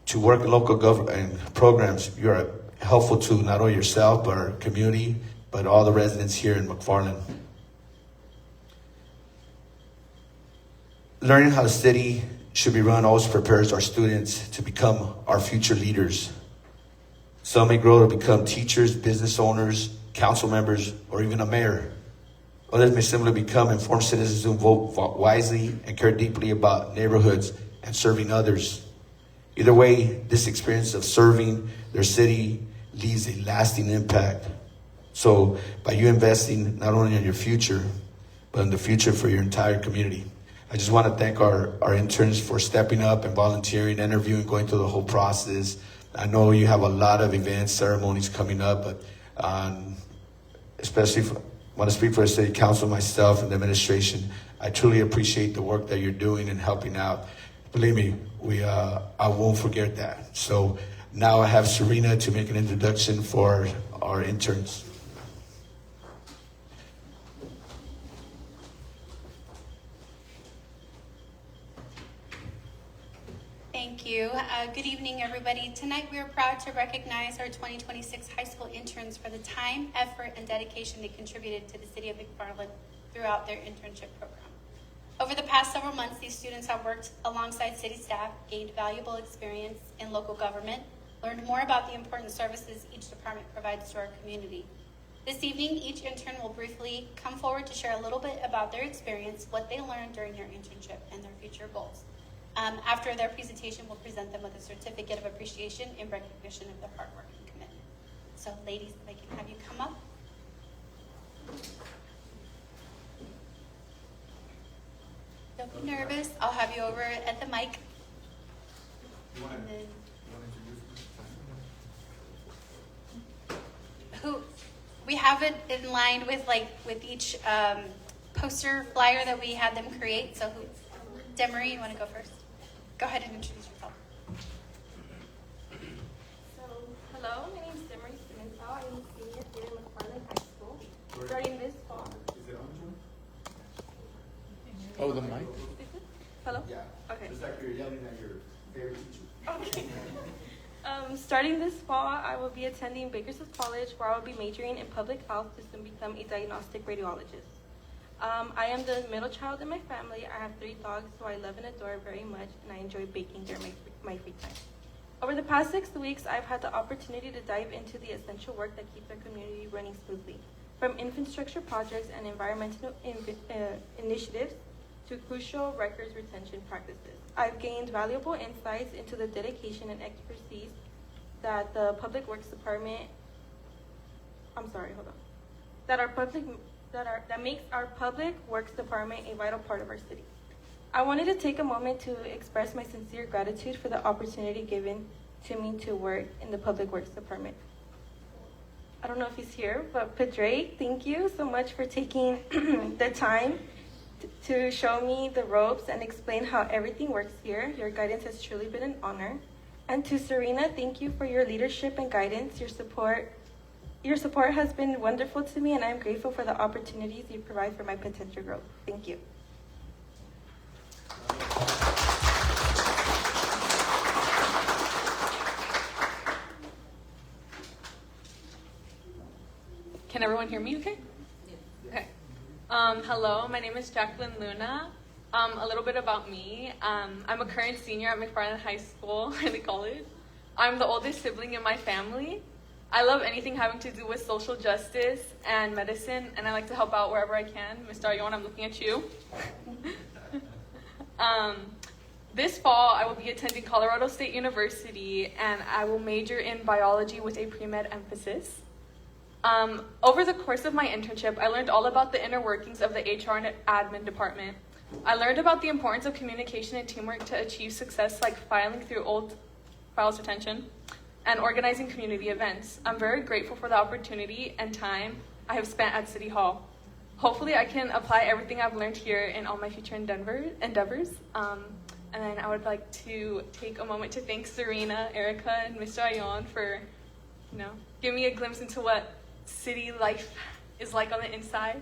to work in local government programs, you're helpful to not only yourself, but our community, but all the residents here in McFarland. Learning how the city should be run always prepares our students to become our future leaders. Some may grow to become teachers, business owners, council members, or even a mayor. Others may simply become informed citizens who vote wisely and care deeply about neighborhoods and serving others. Either way, this experience of serving their city leaves a lasting impact. So by you investing not only in your future, but in the future for your entire community. I just want to thank our interns for stepping up and volunteering, interviewing, going through the whole process. I know you have a lot of events, ceremonies coming up, but especially want to speak for the city council, myself, and the administration. I truly appreciate the work that you're doing and helping out. Believe me, I won't forget that. So now I have Serena to make an introduction for our interns.
Thank you. Good evening, everybody. Tonight we are proud to recognize our 2026 high school interns for the time, effort, and dedication they contributed to the city of McFarland throughout their internship program. Over the past several months, these students have worked alongside city staff, gained valuable experience in local government, learned more about the important services each department provides to our community. This evening, each intern will briefly come forward to share a little bit about their experience, what they learned during their internship, and their future goals. After their presentation, we'll present them with a certificate of appreciation in recognition of their hard work and commitment. So ladies, if I can have you come up. Don't be nervous. I'll have you over at the mic. And then, who we have it in line with each poster flyer that we had them create. So who, Demery, you want to go first? Go ahead and introduce yourself.
So, hello, my name is Demery Pimentel. I am a senior here in McFarland High School. Starting this fall.
Is it on, John?
Oh, the mic?
Hello?
Yeah.
Okay.
It's like you're yelling at your favorite teacher.
Okay. Starting this fall, I will be attending Bakersfield College, where I will be majoring in public health to soon become a diagnostic radiologist. I am the middle child in my family. I have 3 dogs, who I love and adore very much, and I enjoy baking during my free time. Over the past 6 weeks, I've had the opportunity to dive into the essential work that keeps our community running smoothly, from infrastructure projects and environmental initiatives to crucial records retention practices. I've gained valuable insights into the dedication and expertise that the Public Works Department, that makes our Public Works Department a vital part of our city. I wanted to take a moment to express my sincere gratitude for the opportunity given to me to work in the Public Works Department. I don't know if he's here, but Pedre, thank you so much for taking the time to show me the ropes and explain how everything works here. Your guidance has truly been an honor. And to Serena, thank you for your leadership and guidance. Your support has been wonderful to me, and I'm grateful for the opportunities you provide for my potential growth. Thank you.
Can everyone hear me okay? Okay. Hello, my name is Jacqueline Luna. A little bit about me. I'm a current senior at McFarland High School, early college. I'm the oldest sibling in my family. I love anything having to do with social justice and medicine, and I like to help out wherever I can. Mr. Ayon, I'm looking at you. This fall, I will be attending Colorado State University, and I will major in biology with a pre-med emphasis. Over the course of my internship, I learned all about the inner workings of the HR and admin department. I learned about the importance of communication and teamwork to achieve success, like filing through old files retention and organizing community events. I'm very grateful for the opportunity and time I have spent at City Hall. Hopefully, I can apply everything I've learned here in all my future endeavors. And then I would like to take a moment to thank Serena, Erica, and Mr. Ayon for, giving me a glimpse into what city life is like on the inside,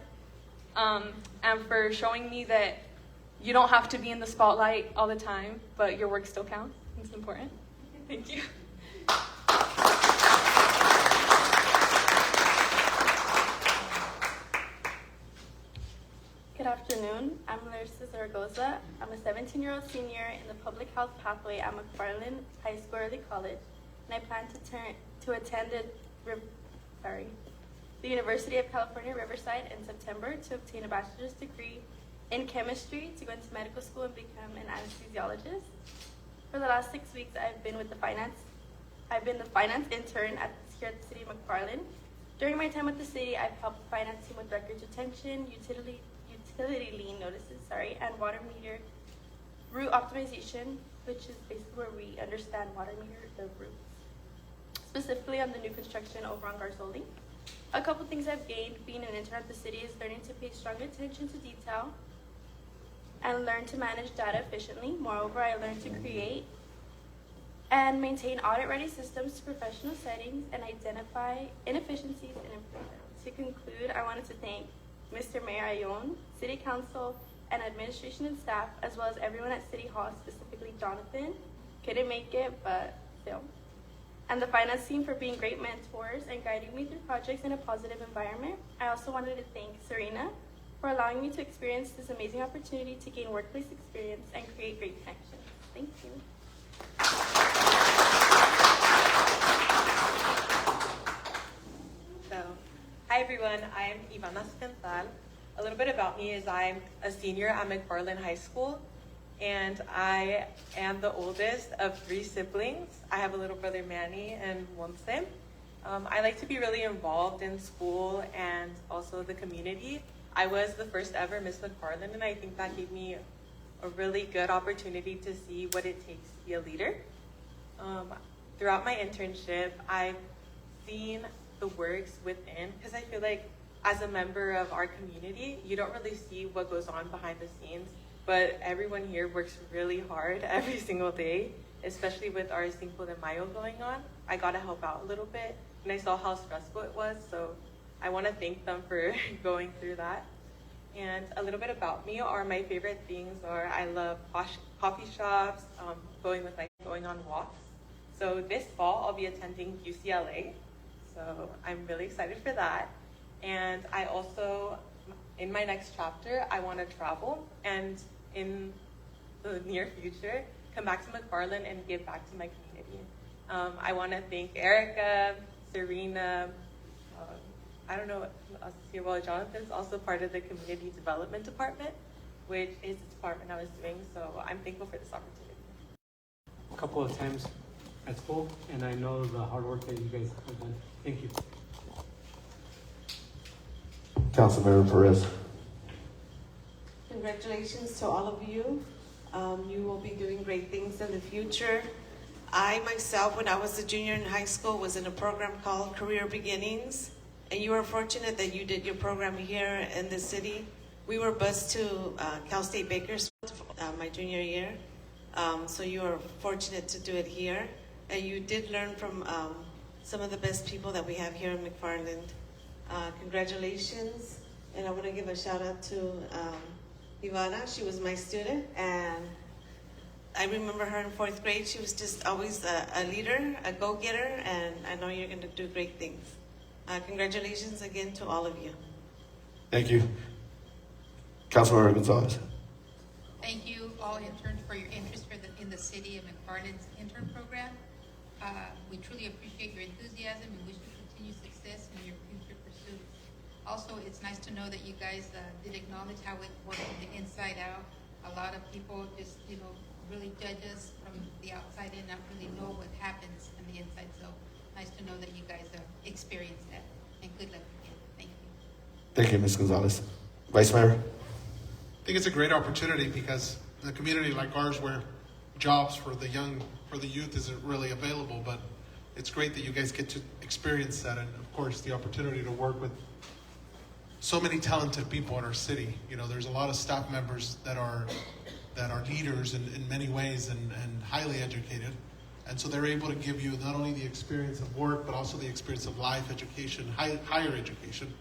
and for showing me that you don't have to be in the spotlight all the time, but your work still counts. It's important. Thank you.
Good afternoon. I'm Larissa Zaragoza. I'm a 17-year-old senior in the public health pathway at McFarland High School Early College, and I plan to attend the University of California, Riverside in September to obtain a bachelor's degree in chemistry to go into medical school and become an anesthesiologist. For the last 6 weeks, I've been the finance intern here at the city of McFarland. During my time with the city, I've helped the finance team with records retention, utility lien notices, and water meter route optimization, which is basically where we understand water meter the routes, specifically on the new construction over on Garzoli. A couple things I've gained being an intern at the city is learning to pay strong attention to detail and learn to manage data efficiently. Moreover, I learned to create and maintain audit-ready systems to professional settings and identify inefficiencies and improvements. To conclude, I wanted to thank Mr. Mayor Ayon, City Council, and administration and staff, as well as everyone at City Hall, specifically Jonathan. Couldn't make it, but still. And the finance team for being great mentors and guiding me through projects in a positive environment. I also wanted to thank Serena for allowing me to experience this amazing opportunity to gain workplace experience and create great connections. Thank you.
Hi everyone, I'm Ivana Spental. A little bit about me is I'm a senior at McFarland High School, and I am the oldest of 3 siblings. I have a little brother Manny and Monse. I like to be really involved in school and also the community. I was the first ever Miss McFarland, and I think that gave me a really good opportunity to see what it takes to be a leader. Throughout my internship, I've seen the works within, because I feel like as a member of our community, you don't really see what goes on behind the scenes, but everyone here works really hard every single day, especially with our Cinco de Mayo going on. I got to help out a little bit, and I saw how stressful it was, so I want to thank them for going through that. And a little bit about me, or my favorite things are I love coffee shops, going on walks. So this fall, I'll be attending UCLA, so I'm really excited for that. And I also, in my next chapter, I want to travel, and in the near future, come back to McFarland and give back to my community. I want to thank Erica, Serena, I don't know, well, Jonathan's also part of the Community Development Department, which is the department I was doing, so I'm thankful for this opportunity.
A couple of times at school, and I know the hard work that you guys have done. Thank you.
Councilmember Perez.
Congratulations to all of you. You will be doing great things in the future. I myself, when I was a junior in high school, was in a program called Career Beginnings, and you were fortunate that you did your program here in the city. We were bused to Cal State Bakersfield my junior year, so you were fortunate to do it here. And you did learn from some of the best people that we have here in McFarland. Congratulations, and I want to give a shout out to Ivana. She was my student, and I remember her in 4th grade. She was just always a leader, a go-getter, and I know you're going to do great things. Congratulations again to all of you.
Thank you. Councilmember Gonzalez.
Thank you, all interns, for your interest in the city of McFarland's intern program. We truly appreciate your enthusiasm and wish you continued success in your future pursuits. Also, it's nice to know that you guys did acknowledge how it works from the inside out. A lot of people just, really judge us from the outside and not really know what happens on the inside. So nice to know that you guys experienced that. And good luck again. Thank you.
Thank you, Ms. Gonzalez. Vice Mayor.
I think it's a great opportunity because in a community like ours where jobs for the youth isn't really available, but it's great that you guys get to experience that, and of course the opportunity to work with so many talented people in our city. There's a lot of staff members that are leaders in many ways and highly educated, and so they're able to give you not only the experience of work but also the experience of life, education, higher education,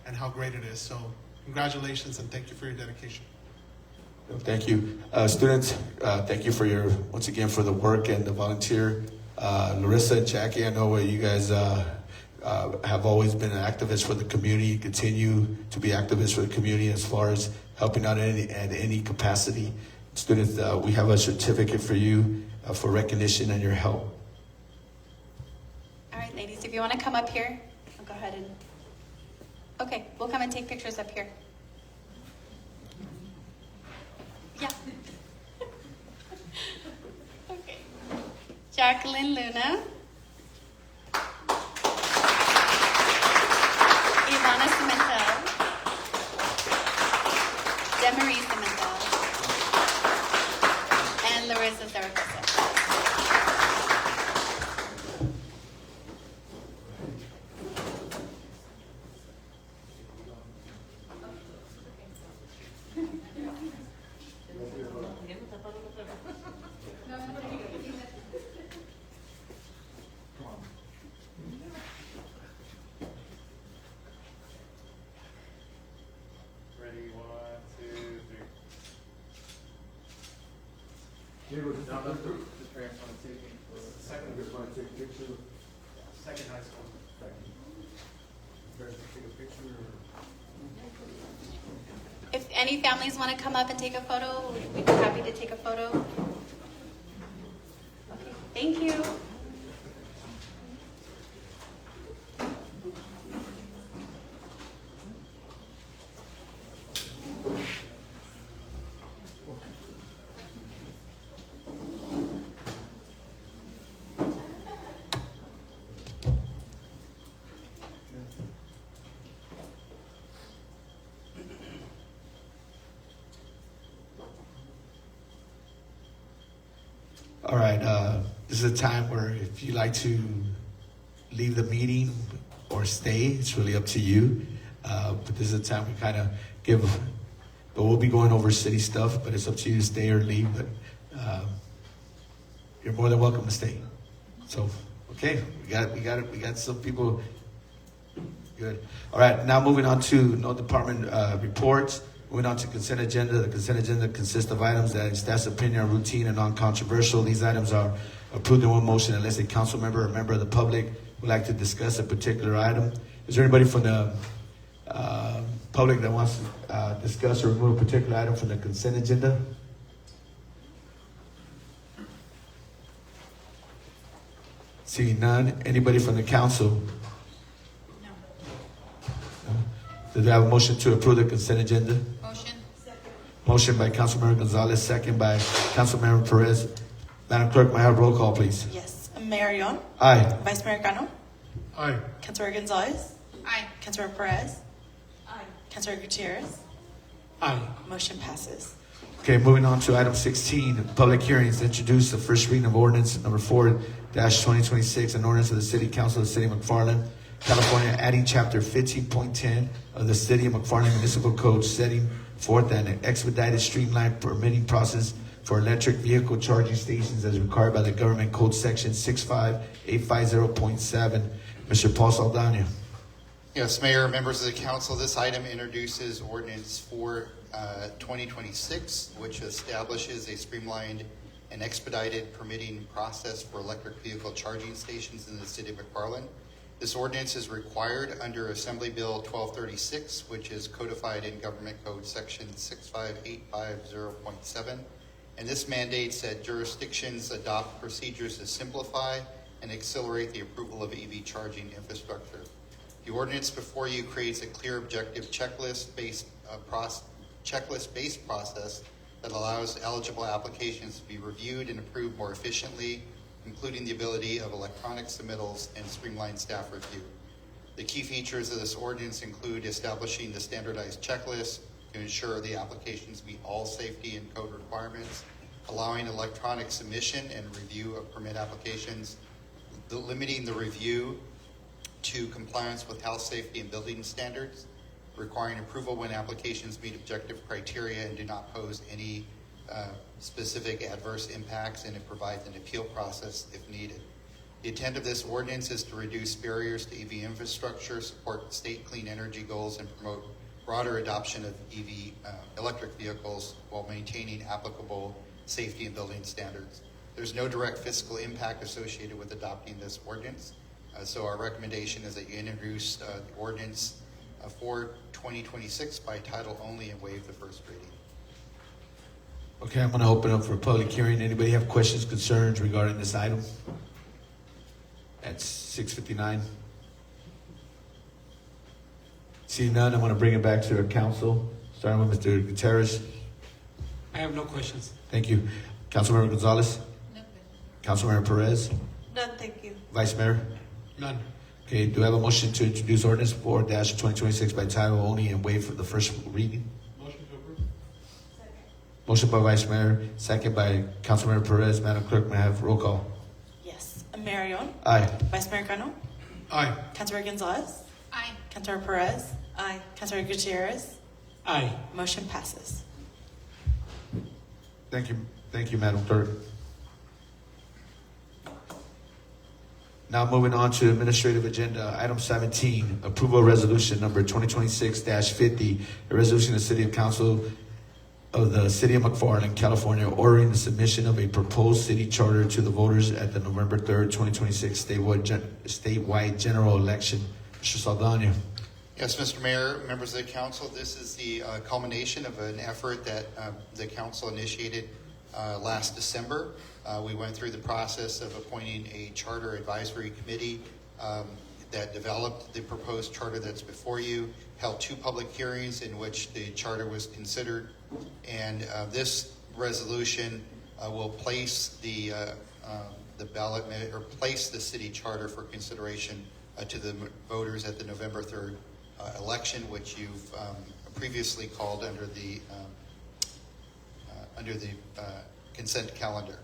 and how great it is. So congratulations and thank you for your dedication.
Thank you. Students, thank you once again for the work and the volunteer. Larissa and Jackie, I know you guys have always been activists for the community, continue to be activists for the community as far as helping out at any capacity. Students, we have a certificate for you for recognition and your help.
All right, ladies, if you want to come up here, I'll go ahead and... Okay, we'll come and take pictures up here. Yeah. Okay. Jacqueline Luna. Ivana Cimentel. Demarie Cimentel. And Larissa Zaragoza.
Ready, 1, 2, 3. Diego, just now, the parents want to take second group want to take a picture. Second high school. Parents take a picture.
If any families want to come up and take a photo, we'd be happy to take a photo. Okay, thank you.
All right, this is a time where if you like to leave the meeting or stay, it's really up to you. But this is a time we kind of give, but we'll be going over city stuff, but it's up to you to stay or leave. But you're more than welcome to stay. So, okay, we got some people. Good. All right, now moving on to no department reports. Moving on to consent agenda. The consent agenda consists of items that in staff's opinion are routine and non-controversial. These items are approved in one motion unless a council member or member of the public would like to discuss a particular item. Is there anybody from the public that wants to discuss or remove a particular item from the consent agenda? Seeing none. Anybody from the council? Do they have a motion to approve the consent agenda?
Motion.
Motion by Councilmember Gonzalez, second by Councilmember Perez. Madam Clerk, may I have roll call, please?
Yes. Mayor Yon.
Aye.
Vice Mayor Cano.
Aye.
Councilor Gonzalez.
Aye.
Councilor Perez. Aye. Councilor Gutierrez.
Aye.
Motion passes.
Okay, moving on to item 16, public hearings. Introduce the first reading of ordinance number 4-2026, an ordinance of the City Council of the City of McFarland, California, adding chapter 15.10 of the City of McFarland Municipal Code, setting forth an expedited streamlined permitting process for electric vehicle charging stations as required by the government code section 65850.7. Mr. Paul Saldana.
Yes, Mayor, members of the council, this item introduces ordinance 4-2026, which establishes a streamlined and expedited permitting process for electric vehicle charging stations in the City of McFarland. This ordinance is required under Assembly Bill 1236, which is codified in Government Code Section 65850.7. And this mandates that jurisdictions adopt procedures to simplify and accelerate the approval of EV charging infrastructure. The ordinance before you creates a clear, objective checklist-based process that allows eligible applications to be reviewed and approved more efficiently, including the ability of electronic submittals and streamlined staff review. The key features of this ordinance include establishing the standardized checklist to ensure the applications meet all safety and code requirements, allowing electronic submission and review of permit applications, limiting the review to compliance with health, safety, and building standards, requiring approval when applications meet objective criteria and do not pose any specific adverse impacts, and it provides an appeal process if needed. The intent of this ordinance is to reduce barriers to EV infrastructure, support state clean energy goals, and promote broader adoption of EV electric vehicles while maintaining applicable safety and building standards. There's no direct fiscal impact associated with adopting this ordinance. So our recommendation is that you introduce the ordinance 4-2026 by title only and waive the first reading.
Okay, I'm going to open up for a public hearing. Anybody have questions, concerns regarding this item? At 6:59. Seeing none, I'm going to bring it back to the council, starting with Mr. Gutierrez.
I have no questions.
Thank you. Councilmember Gonzalez?
No question.
Councilmember Perez?
None, thank you.
Vice Mayor?
None.
Okay, do I have a motion to introduce ordinance 4-2026 by title only and waive for the first reading?
Motion to approve.
Motion by Vice Mayor, second by Councilmember Perez. Madam Clerk, may I have roll call?
Yes. Mayor Yon.
Aye.
Vice Mayor Cano.
Aye.
Councilor Gonzalez.
Aye.
Councilor Perez.
Aye.
Councilor Gutierrez.
Aye.
Motion passes.
Thank you, Madam Clerk. Now moving on to administrative agenda, item 17, approval of resolution number 2026-50, a resolution of the City Council of the City of McFarland, California, ordering the submission of a proposed city charter to the voters at the November 3rd, 2026 statewide general election. Mr. Saldana.
Yes, Mr. Mayor, members of the council, this is the culmination of an effort that the council initiated last December. We went through the process of appointing a charter advisory committee that developed the proposed charter that's before you, held 2 public hearings in which the charter was considered, and this resolution will place the ballot or place the city charter for consideration to the voters at the November 3rd election, which you've previously called under the consent calendar.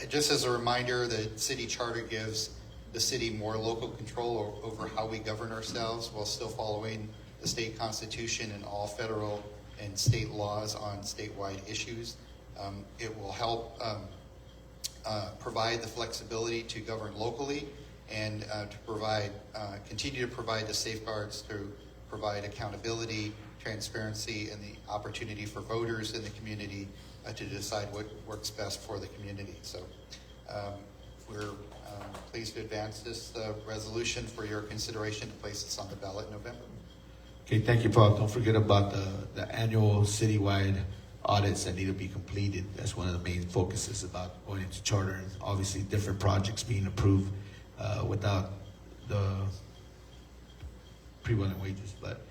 Just as a reminder, the city charter gives the city more local control over how we govern ourselves while still following the state constitution and all federal and state laws on statewide issues. It will help provide the flexibility to govern locally and to provide, continue to provide the safeguards to provide accountability, transparency, and the opportunity for voters in the community to decide what works best for the community. So we're pleased to advance this resolution for your consideration to place this on the ballot in November.
Okay, thank you, Paul. Don't forget about the annual citywide audits that need to be completed. That's one of the main focuses about going into charter, and obviously different projects being approved without the prevailing wages. But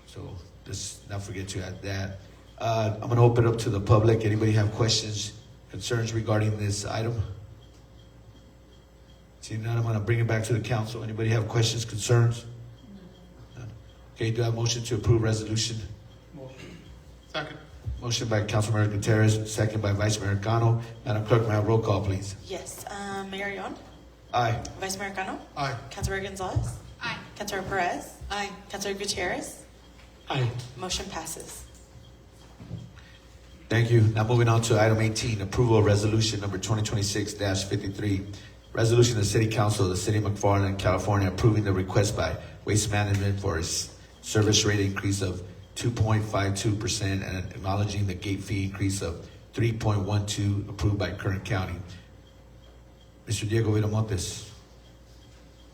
so just not forget to add that. I'm going to open it up to the public. Anybody have questions, concerns regarding this item? Seeing none, I'm going to bring it back to the council. Anybody have questions, concerns? None. Okay, do I have a motion to approve resolution?
Motion. Second.
Motion by Councilmember Gutierrez, second by Vice Mayor Cano. Madam Clerk, may I have roll call, please?
Yes. Mayor Yon?
Aye.
Vice Mayor Cano?
Aye.
Councilor Gonzalez?
Aye.
Councilor Perez?
Aye.
Councilor Gutierrez?
Aye.
Motion passes.
Thank you. Now moving on to item 18, approval of resolution number 2026-53. Resolution of the City Council of the City of McFarland, California, approving the request by Waste Management for a service rate increase of 2.52% and acknowledging the gate fee increase of 3.12 approved by Kern County. Mr. Diego Viramontes.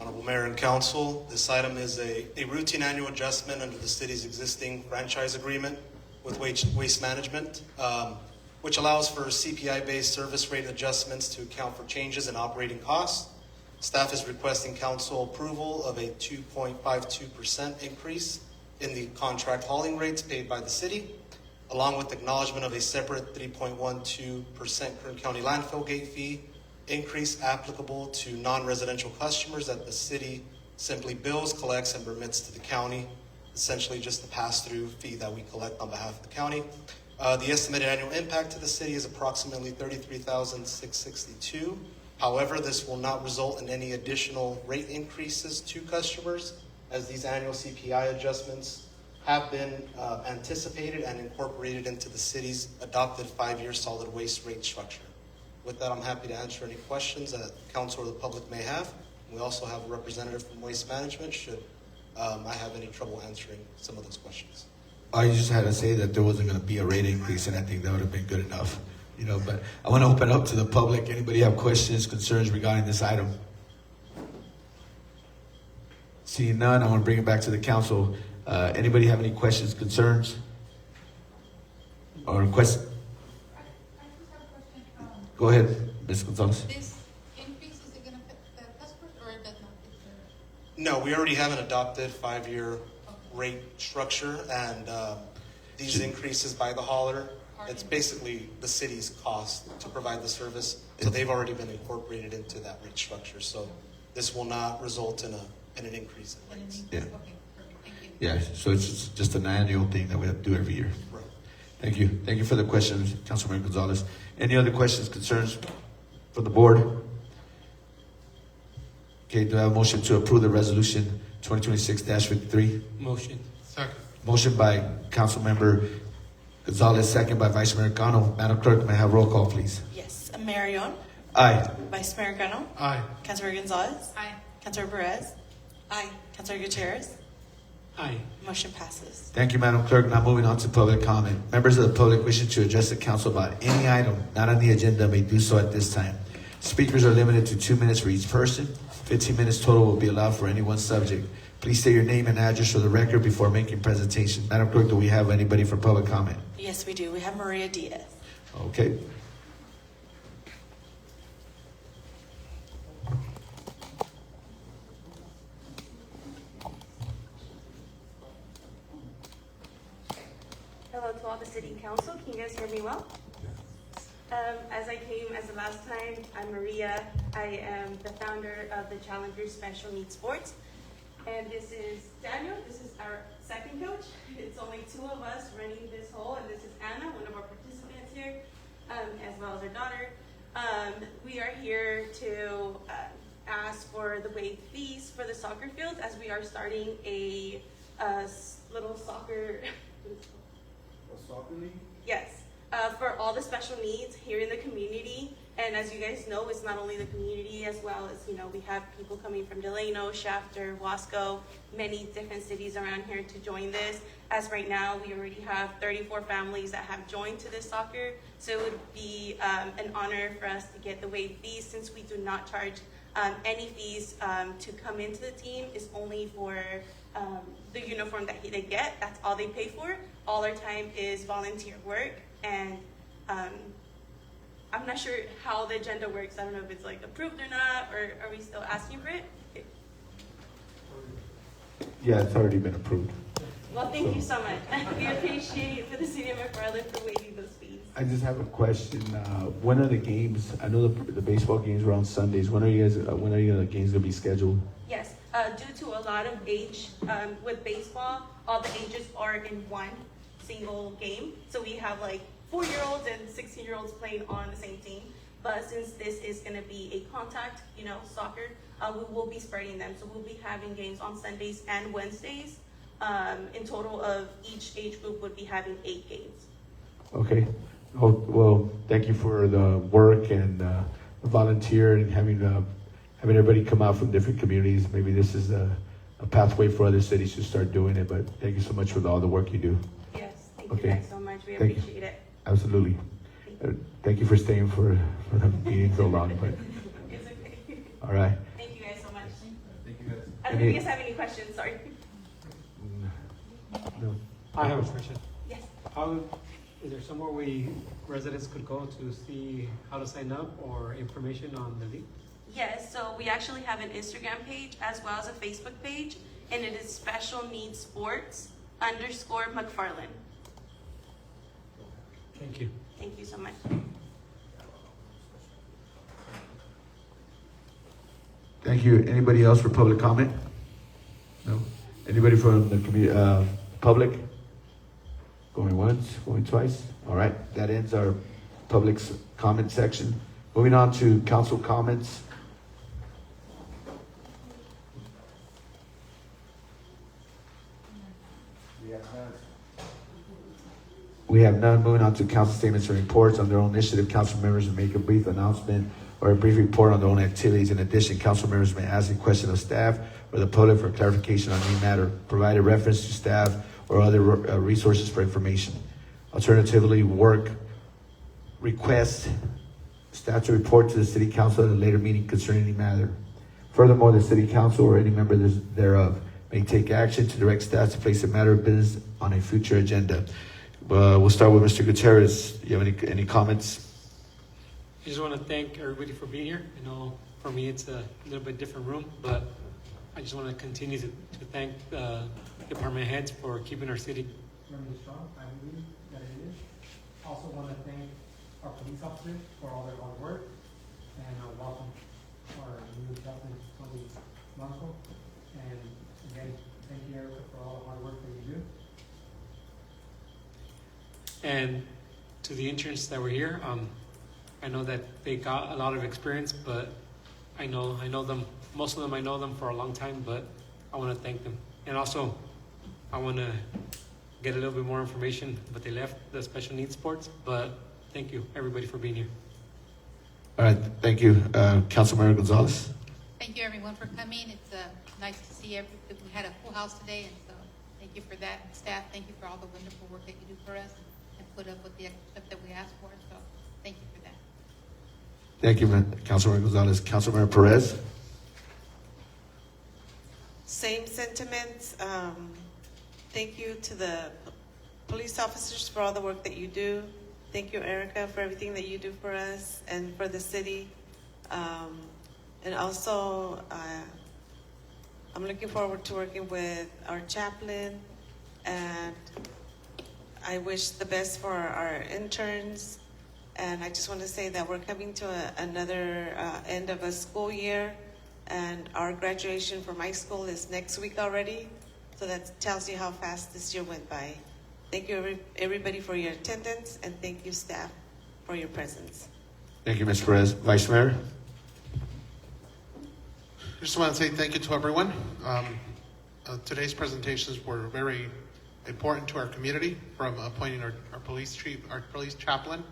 Honorable Mayor and Council, this item is a routine annual adjustment under the city's existing franchise agreement with Waste Management, which allows for CPI-based service rate adjustments to account for changes in operating costs. Staff is requesting council approval of a 2.52% increase in the contract hauling rates paid by the city, along with acknowledgement of a separate 3.12% Kern County landfill gate fee increase applicable to non-residential customers that the city simply bills, collects, and remits to the county, essentially just the pass-through fee that we collect on behalf of the county. The estimated annual impact to the city is approximately $33,662. However, this will not result in any additional rate increases to customers, as these annual CPI adjustments have been anticipated and incorporated into the city's adopted 5-year solid waste rate structure. With that, I'm happy to answer any questions that council or the public may have. We also have a representative from Waste Management should I have any trouble answering some of those questions.
I just had to say that there wasn't going to be a rate increase, and I think that would have been good enough. But I want to open up to the public. Anybody have questions, concerns regarding this item? Seeing none, I want to bring it back to the council. Anybody have any questions, concerns, or questions? Go ahead, Ms. Gonzalez.
This increase, is it going to affect the customers or it does not?
No, we already have an adopted 5-year rate structure, and these increases by the hauler, it's basically the city's cost to provide the service. So they've already been incorporated into that rate structure. So this will not result in an increase in rates.
Yeah.
Okay, perfect. Thank you.
Yeah, so it's just an annual thing that we have to do every year.
Right.
Thank you. Thank you for the questions, Councilman Gonzalez. Any other questions, concerns from the board? Okay, do I have a motion to approve the resolution 2026-53?
Motion.
Second.
Motion by Councilmember Gonzalez, second by Vice Mayor Cano. Madam Clerk, may I have roll call, please?
Yes. Mayor Yon?
Aye.
Vice Mayor Cano?
Aye.
Councilor Gonzalez?
Aye.
Councilor Perez?
Aye.
Councilor Gutierrez?
Aye.
Motion passes.
Thank you, Madam Clerk. Now moving on to public comment. Members of the public wishing to address the council about any item not on the agenda may do so at this time. Speakers are limited to 2 minutes for each person. 15 minutes total will be allowed for any one subject. Please state your name and address for the record before making presentation. Madam Clerk, do we have anybody for public comment?
Yes, we do. We have Maria Diaz.
Okay.
Hello to all the city council. Can you guys hear me well? As I came as the last time, I'm Maria. I am the founder of the Challengers Special Needs Sports. And this is Daniel. This is our second coach. It's only 2 of us running this whole, and this is Anna, one of our participants here, as well as her daughter. for the soccer fields, as we are starting a little soccer.
A soccer league?
Yes, for all the special needs here in the community. And as you guys know, it's not only the community, as well as, we have people coming from Delano, Shafter, Wasco, many different cities around here to join this. As right now, we already have 34 families that have joined to this soccer. So it would be an honor for us to get the waived fees, since we do not charge any fees to come into the team. Is only for the uniform that they get. That's all they pay for. All our time is volunteer work, and I'm not sure how the agenda works. I don't know if it's like approved or not, or are we still asking for it? Okay.
Yeah, it's already been approved.
Well, thank you so much. We appreciate for the city of McFarland for waiving those fees.
I just have a question. When are the games? I know the baseball games were on Sundays. When are the games gonna be scheduled?
Yes, due to a lot of age with baseball, all the ages are in one single game. So we have like 4-year-olds and 16-year-olds playing on the same team. But since this is going to be a contact, soccer, we will be spreading them. So we'll be having games on Sundays and Wednesdays. In total of each age group would be having 8 games.
Okay. Well, thank you for the work and the volunteer and having everybody come out from different communities. Maybe this is a pathway for other cities to start doing it. But thank you so much for all the work you do.
Yes, thank you guys so much. We
Thank you.
appreciate it.
Absolutely. Thank you for staying for the meeting so long. But
It's okay.
all right.
Thank you guys so much.
Thank you guys.
I don't know if you guys have any questions. Sorry.
No.
I have a question.
Yes.
Is there somewhere residents could go to see how to sign up or information on the league?
Yes, so we actually have an Instagram page as well as a Facebook page, and it is Special Needs Sports _McFarland.
Thank you.
Thank you so much.
Thank you. Anybody else for public comment? No. Anybody from the public? Going once, going twice? All right, that ends our public's comment section. Moving on to council comments. We have none. Moving on to council statements and reports. On their own initiative, council members may make a brief announcement or a brief report on their own activities. In addition, council members may ask a question of staff or the public for clarification on any matter, provide a reference to staff or other resources for information. Alternatively, work request staff to report to the city council at a later meeting concerning any matter. Furthermore, the city council or any member thereof may take action to direct staff to place a matter of business on a future agenda. We'll start with Mr. Gutierrez. Do you have any comments?
I just want to thank everybody for being here. I know for me it's a little bit different room, but I just want to continue to thank department heads for keeping our city running strong. I believe that it is. Also want to thank our police officers for all their hard work, and welcome our new chaplain, Tony Blanco. And again, thank you, Erica, for all the hard work that you do. And to the interns that were here, I know that they got a lot of experience, but I know them, most of them I know them for a long time, but I want to thank them. And also, I want to get a little bit more information, but they left the special needs sports, but thank you, everybody, for being here.
All right, thank you. Councilmember Gonzalez.
Thank you, everyone, for coming. It's nice to see we had a full house today, and so thank you for that. And staff, thank you for all the wonderful work that you do for us and put up with the stuff that we asked for. So thank you for that.
Thank you, Councilmember Gonzalez. Councilmember Perez.
Same sentiments. Thank you to the police officers for all the work that you do. Thank you, Erica, for everything that you do for us and for the city. And also, I'm looking forward to working with our chaplain, and I wish the best for our interns. And I just want to say that we're coming to another end of a school year, and our graduation for my school is next week already. So that tells you how fast this year went by. Thank you, everybody, for your attendance, and thank you, staff, for your presence.
Thank you, Ms. Perez. Vice Mayor.
just want to say thank you to everyone. Today's presentations were very important to our community, from appointing our police chief, our police chaplain,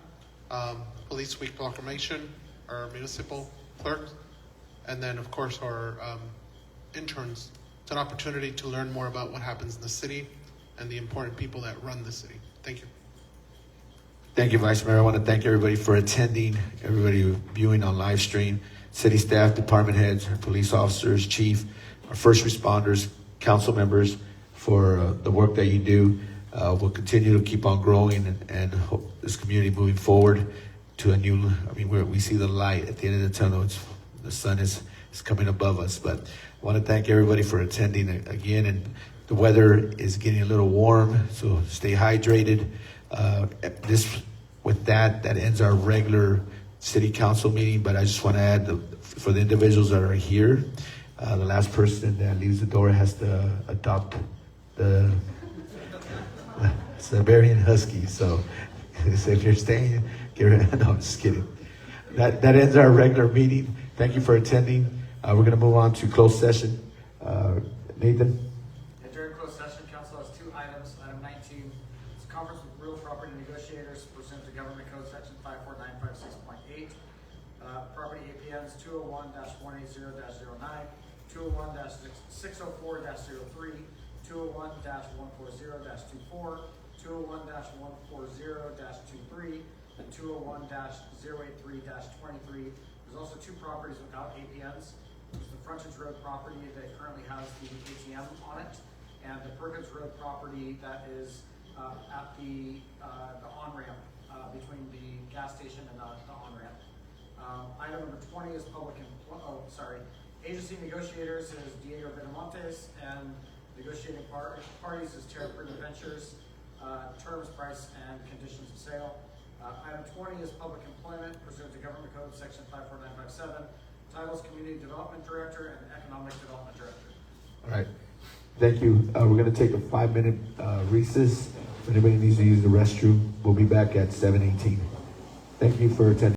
Police Week proclamation, our municipal clerk, and then of course our interns. It's an opportunity to learn more about what happens in the city and the important people that run the city. Thank you.
Thank you, Vice Mayor. I want to thank everybody for attending, everybody viewing on live stream, city staff, department heads, our police officers, chief, our first responders, council members, for the work that you do. We'll continue to keep on growing and hope this community moving forward to a new, we see the light at the end of the tunnel. The sun is coming above us, but I want to thank everybody for attending again. And the weather is getting a little warm, so stay hydrated. With that ends our regular city council meeting, but I just want to add, for the individuals that are here, the last person that leaves the door has to adopt the Siberian Husky. So if you're staying, get rid of, no, I'm just kidding. That ends our regular meeting. Thank you for attending. We're going to move on to closed session. Nathan?
During closed session, council has two items. Item 19 is a conference with real property negotiators pursuant to Government Code Section 54956.8. Property APNs 201-180-09, 201-604-03, 201-140-24, 201-140-23, and 201-083-23. There's also two properties without APNs. There's the Frontage Road property that currently has the ATM on it, and the Perkins Road property that is at the on-ramp between the gas station and the on-ramp. Item number 20 is agency negotiators is Diego Benamontes, and negotiating parties is Terra Prima Ventures. Terms, price, and conditions of sale. Item 20 is public employment pursuant to Government Code Section 54957. Titles Community Development Director and Economic Development Director.
All right. Thank you. We're going to take a 5-minute recess. If anybody needs to use the restroom, we'll be back at 7:18. Thank you for attending.